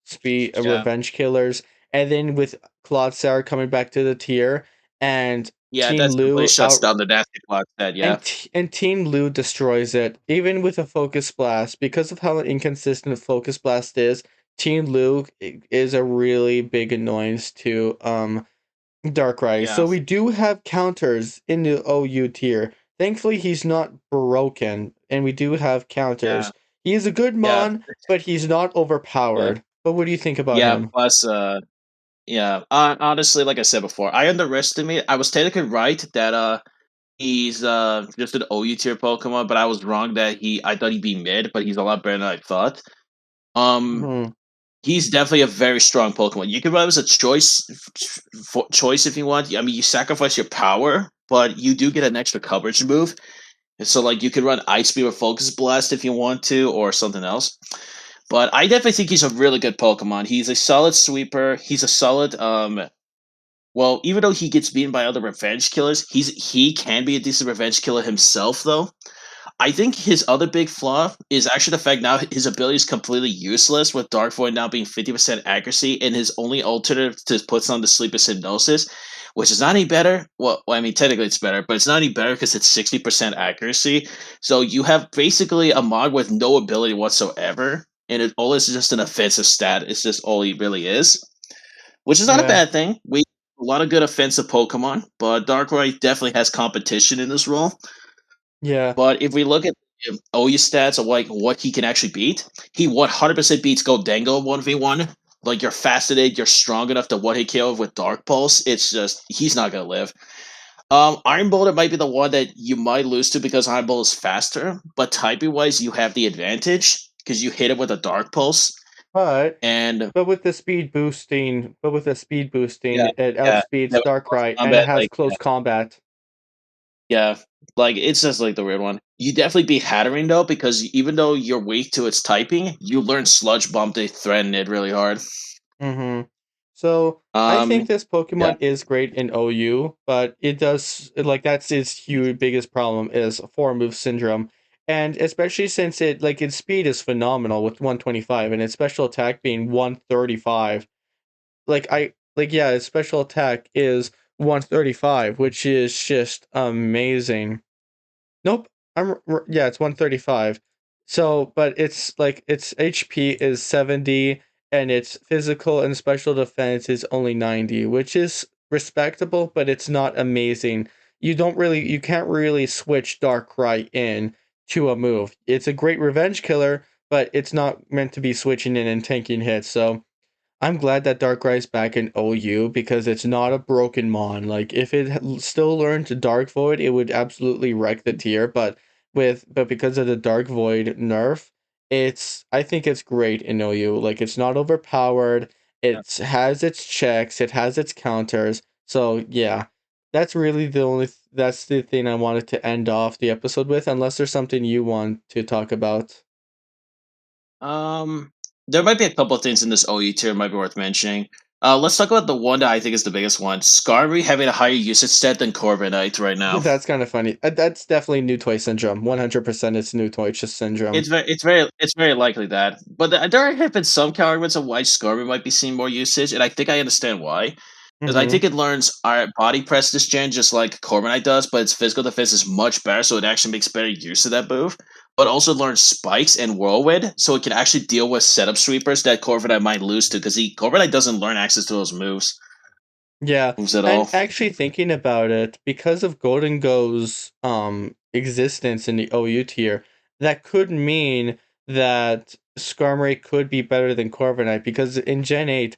speed yeah, revenge killers. And then with Clodsire coming back to the tier and yeah. Teen That's completely Lu shuts out down the nasty plot. That yeah, and Team Lu destroys it, even with a Focus Blast. Because of how inconsistent Focus Blast is, Team Lu is a really big annoyance to Darkrai. yeah, So we do have counters in the OU tier. Thankfully, he's not broken, and we do have yeah, counters. He is a good yeah, Mon, but he's not yeah, overpowered. But what do you think about yeah. him? Plus, yeah. Honestly, like I said before, I underestimated. I was technically right that he's just an OU tier Pokemon, but I was wrong that I thought he'd be mid, but he's a lot better than I thought. Um, Hmm. he's definitely a very strong Pokemon. You can run him as a choice if you want. I mean, you sacrifice your power, but you do get an extra coverage move. So like you could run Ice Beam or Focus Blast if you want to, or something else. But I definitely think he's a really good Pokemon. He's a solid sweeper. He's a solid well, even though he gets beaten by other revenge killers, he can be a decent revenge killer himself though. I think his other big flaw is actually the fact now his ability is completely useless with Dark Void now being 50% accuracy, and his only alternative to put on the sleep is Hypnosis, which is not any better. I mean, technically it's better, but it's not any better because it's 60% accuracy. So you have basically a mod with no ability whatsoever, and it all is just an offensive stat. It's just all he really is, which is not a Yeah. bad thing. We a lot of good offensive Pokemon, but Darkrai definitely has competition in this role. Yeah. But if we look at OU stats of like what he can actually beat, he 100% beats Goldengo 1v1. Like you're faceted, you're strong enough to one hit kill with Dark Pulse. It's just he's not gonna live. Iron Boulder might be the one that you might lose to because Iron Bolt is faster, but typing wise, you have the advantage because you hit it with a Dark Pulse. But And with the speed yeah, boosting, it yeah, yeah, outspeeds with close Darkrai and it combat, has like close combat. yeah, like it's just like the weird one. You definitely be Hattering though, because even though you're weak to its typing, you learn Sludge Bomb to threaten it really hard. Mm-hmm. So I Um, think this yeah. Pokemon is great in OU, but it does like that's its huge biggest problem is four move syndrome. And especially since its speed is phenomenal with 125 and its special attack being 135. Yeah, its special attack is 135, which is just amazing. Nope. Yeah, it's 135. So, but it's like its HP is 70 and its physical and special defense is only 90, which is respectable, but it's not amazing. You can't really switch Darkrai in to a move. It's a great revenge killer, but it's not meant to be switching in and tanking hits. So, I'm glad that Darkrai's back in OU because it's not a broken mon. Like if it still learned Dark Void, it would absolutely wreck the tier. But because of the Dark Void nerf, I think it's great in OU. Like it's not overpowered. It has its checks. It has its counters. So yeah, that's the thing I wanted to end off the episode with. Unless there's something you want to talk about. Um, there might be a couple of things in this OE tier might be worth mentioning. Let's talk about the one that I think is the biggest one. Skarmory having a higher usage stat than Corviknight right now. That's kind of funny. That's definitely new toy syndrome. 100% it's new toy syndrome. It's very likely that, but there have been some counterarguments of why Skarmory might be seeing more usage, and I think I understand why. Because I Mm-hmm. think it learns our body press this gen just like Corviknight does, but its physical defense is much better, so it actually makes better use of that move. But also learns spikes and whirlwind, so it can actually deal with setup sweepers that Corviknight might lose to. Because Corviknight doesn't learn access to those Yeah, moves at and all. actually thinking about it, because of Golden Go's existence in the OU tier, that could mean that Skarmory could be better than Corviknight because in Gen 8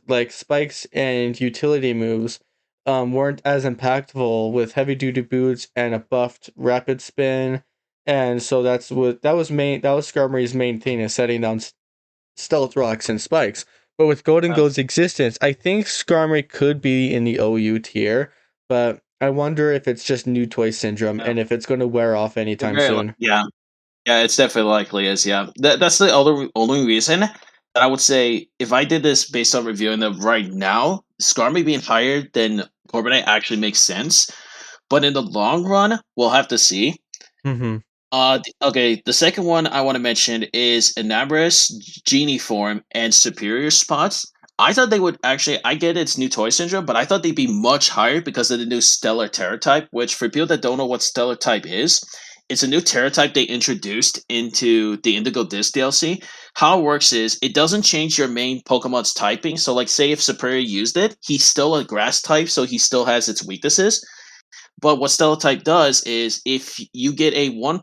like spikes and utility moves weren't as impactful with heavy duty boots and a buffed rapid spin. And so that was Skarmory's main thing is setting down stealth rocks and spikes. But with Golden Uh, Go's existence, I think Skarmory could be in the OU tier, but I wonder if it's just new toy syndrome yeah, and if it's going to wear off anytime soon. yeah. Yeah, it's definitely likely is. Yeah, that's the other only reason that I would say if I did this based on reviewing them right now, Skarmory being higher than Corviknight actually makes sense. But in the long run, we'll have to see. Mm-hmm. Okay. The second one I want to mention is Enamorous, Genie form, and Superior spots. I thought they would actually. I get it's new toy syndrome, but I thought they'd be much higher because of the new Stellar Terra type. Which, for people that don't know what Stellar type is, it's a new Terra type they introduced into the Indigo Disc DLC. How it works is it doesn't change your main Pokemon's typing. So, like, say if Superior used it, he's still a Grass type, so he still has its weaknesses. But what Stellar Type does is if you get a 1.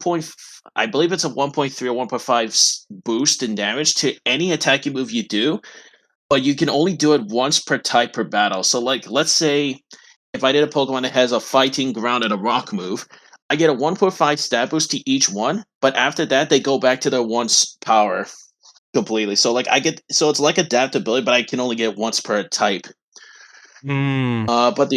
I believe it's a 1.3 or 1.5 boost in damage to any attacking move you do, but you can only do it once per type per battle. So, like, let's say if I did a Pokemon that has a fighting, ground, and a rock move, I get a 1.5 stat boost to each one, but after that, they go back to their once power completely. So, like, so it's like adaptability, but I can only get once per type. Mm. But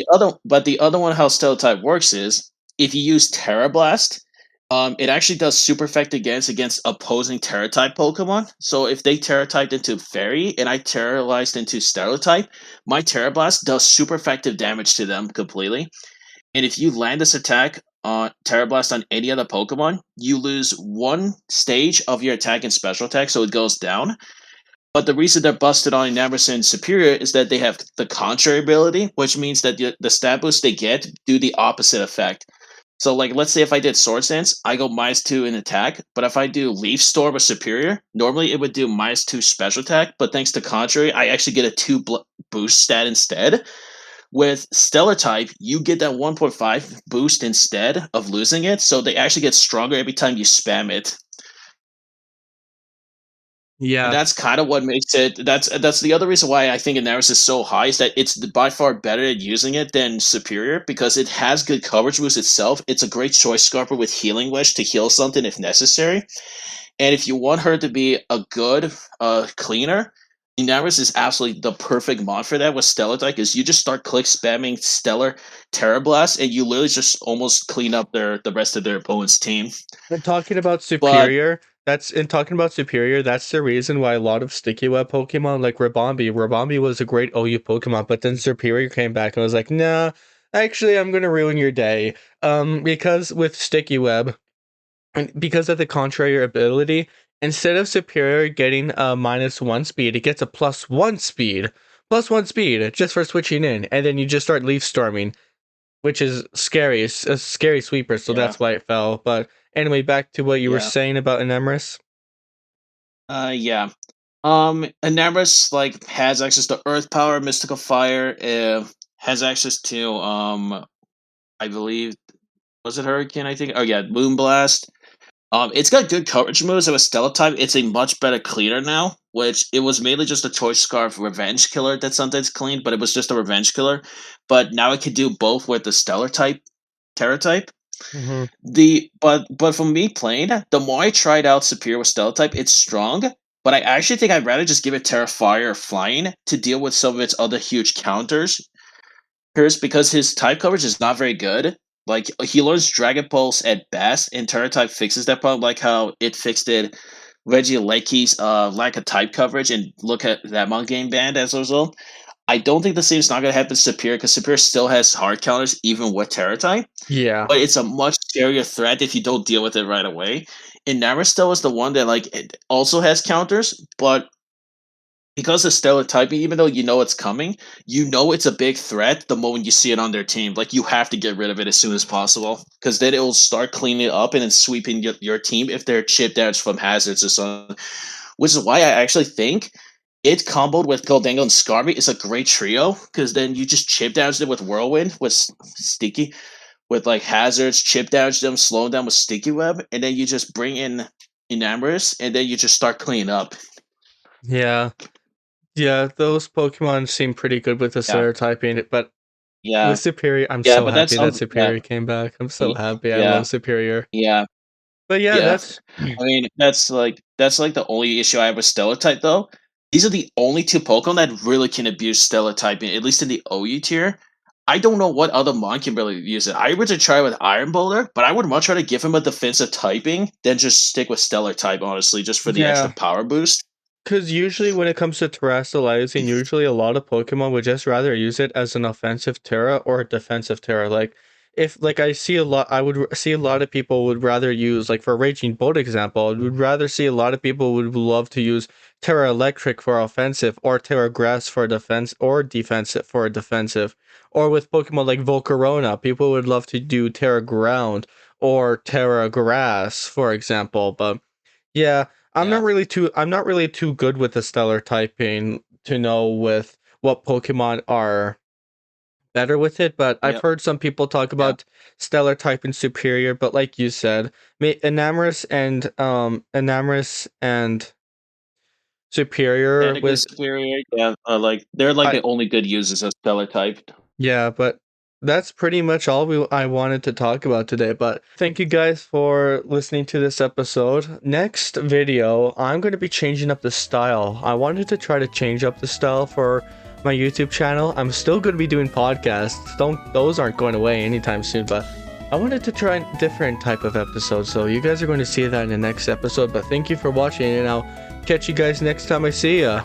the other one, how Stellar Type works is if you use Terra Blast, it actually does super effect against opposing Terra type Pokemon. So if they Terra typed into Fairy and I Terrorized into Stellar type, my Terra Blast does super effective damage to them completely. And if you land this attack on Terra Blast on any other Pokemon, you lose one stage of your attack and special attack, so it goes down. But the reason they're busted on Emerson Superior is that they have the contrary ability, which means that the stat boost they get do the opposite effect. So, like, let's say if I did Sword Stance, I go -2 in attack, but if I do Leaf Storm or Superior, normally it would do -2 special attack, but thanks to contrary, I actually get a 2 boost stat instead. With Stellar type, you get that 1.5 boost instead of losing it, so they actually get stronger every time you spam it. And Yeah. that's kind of what makes it. That's the other reason why I think Inaris is so high is that it's by far better at using it than Superior because it has good coverage boost itself. It's a great choice scarper with Healing Wish to heal something if necessary, And if you want her to be a good cleaner, Inaris is absolutely the perfect mod for that with Stellar Type, because you just start click spamming Stellar Terra Blast and you literally just almost clean up the rest of their opponent's team. And talking about But superior, that's the reason why a lot of sticky web Pokemon like Rabombi was a great OU Pokemon, but then Superior came back and was like, nah, actually I'm gonna ruin your day. Because with sticky web, and because of the contrary ability, instead of Superior getting a -1 speed, it gets a +1 speed. +1 speed just for switching in, and then you just start leaf storming, which is scary. It's a scary sweeper, so yeah, that's why it fell. But anyway, back to what you were yeah, saying about Enemris. yeah. Inaris like has access to Earth Power, Mystical Fire, has access to I believe, was it Hurricane? I think. Oh yeah, Moonblast. It's got good coverage moves. It was Stellar type. It's a much better cleaner now, which it was mainly just a Choice Scarf Revenge Killer that sometimes cleaned, but it was just a Revenge Killer. But now it can do both with the Stellar type, Terra type. Mm-hmm. But for me playing, the more I tried out Superior with Stellar type, it's strong. But I actually think I'd rather just give it Terra Fire or Flying to deal with some of its other huge counters. First, because his type coverage is not very good. Like he learns Dragon Pulse at best, and Terra type fixes that problem, like how it fixed it Regieleki's lack of type coverage, and look at that mon game banned as a result. I don't think the same is not going to happen to Superior, because Superior still has hard counters even with Terra type, Yeah. but it's a much scarier threat if you don't deal with it right away. And Naristel is the one that like it also has counters, but because of stellar typing, even though you know it's coming, you know it's a big threat the moment you see it on their team. Like you have to get rid of it as soon as possible, because then it will start cleaning it up and then sweeping your team if they're chip damage from hazards or something. Which is why I actually think it comboed with Goldango and Scarby is a great trio, because then you just chip damage them with Whirlwind, with Sticky, with like hazards, chip damage them, slow them down with Sticky Web, and then you just bring in Enamorous, and then you just start cleaning up. Yeah. Yeah, those Pokemon seem pretty good with the Yeah, stereotyping, but yeah. with Superior, I'm Yeah, so but that's happy that something. Yeah, Superior came back. I'm so y- happy. I yeah, love Superior. yeah, But yeah, yeah. that's I mean, that's like the only issue I have with Stellar type though. These are the only two Pokemon that really can abuse Stellar typing, at least in the OU tier. I don't know what other mon can really use it. I would try with Iron Boulder, but I would much rather give him a defensive typing than just stick with Stellar type, honestly, just for the extra yeah. power boost. Because usually when it comes to terrestrializing, usually a lot of Pokemon would just rather use it as an offensive Terra or a defensive Terra. Like if like I see a lot, I would see a lot of people would rather use like for Raging Bolt example, I would rather see a lot of people would love to use Terra Electric for offensive or Terra Grass for defense or defensive for a defensive. Or with Pokemon like Volcarona, people would love to do Terra Ground or Terra Grass, for example. But yeah, Yeah, I'm not really too good with the stellar typing to know with what Pokemon are better with it, but I've yep, heard some people talk yeah. about stellar typing superior, but like you said, Enamorous and superior Technically with superior, yeah. Like they're like I the only good users of Stellar type. yeah, but that's pretty much all I wanted to talk about today. But thank you guys for listening to this episode. Next video, I'm going to be changing up the style. I wanted to try to change up the style for my YouTube channel. I'm still going to be doing podcasts. Those aren't going away anytime soon, but I wanted to try a different type of episode. So you guys are going to see that in the next episode. But thank you for watching, and I'll catch you guys next time I see ya.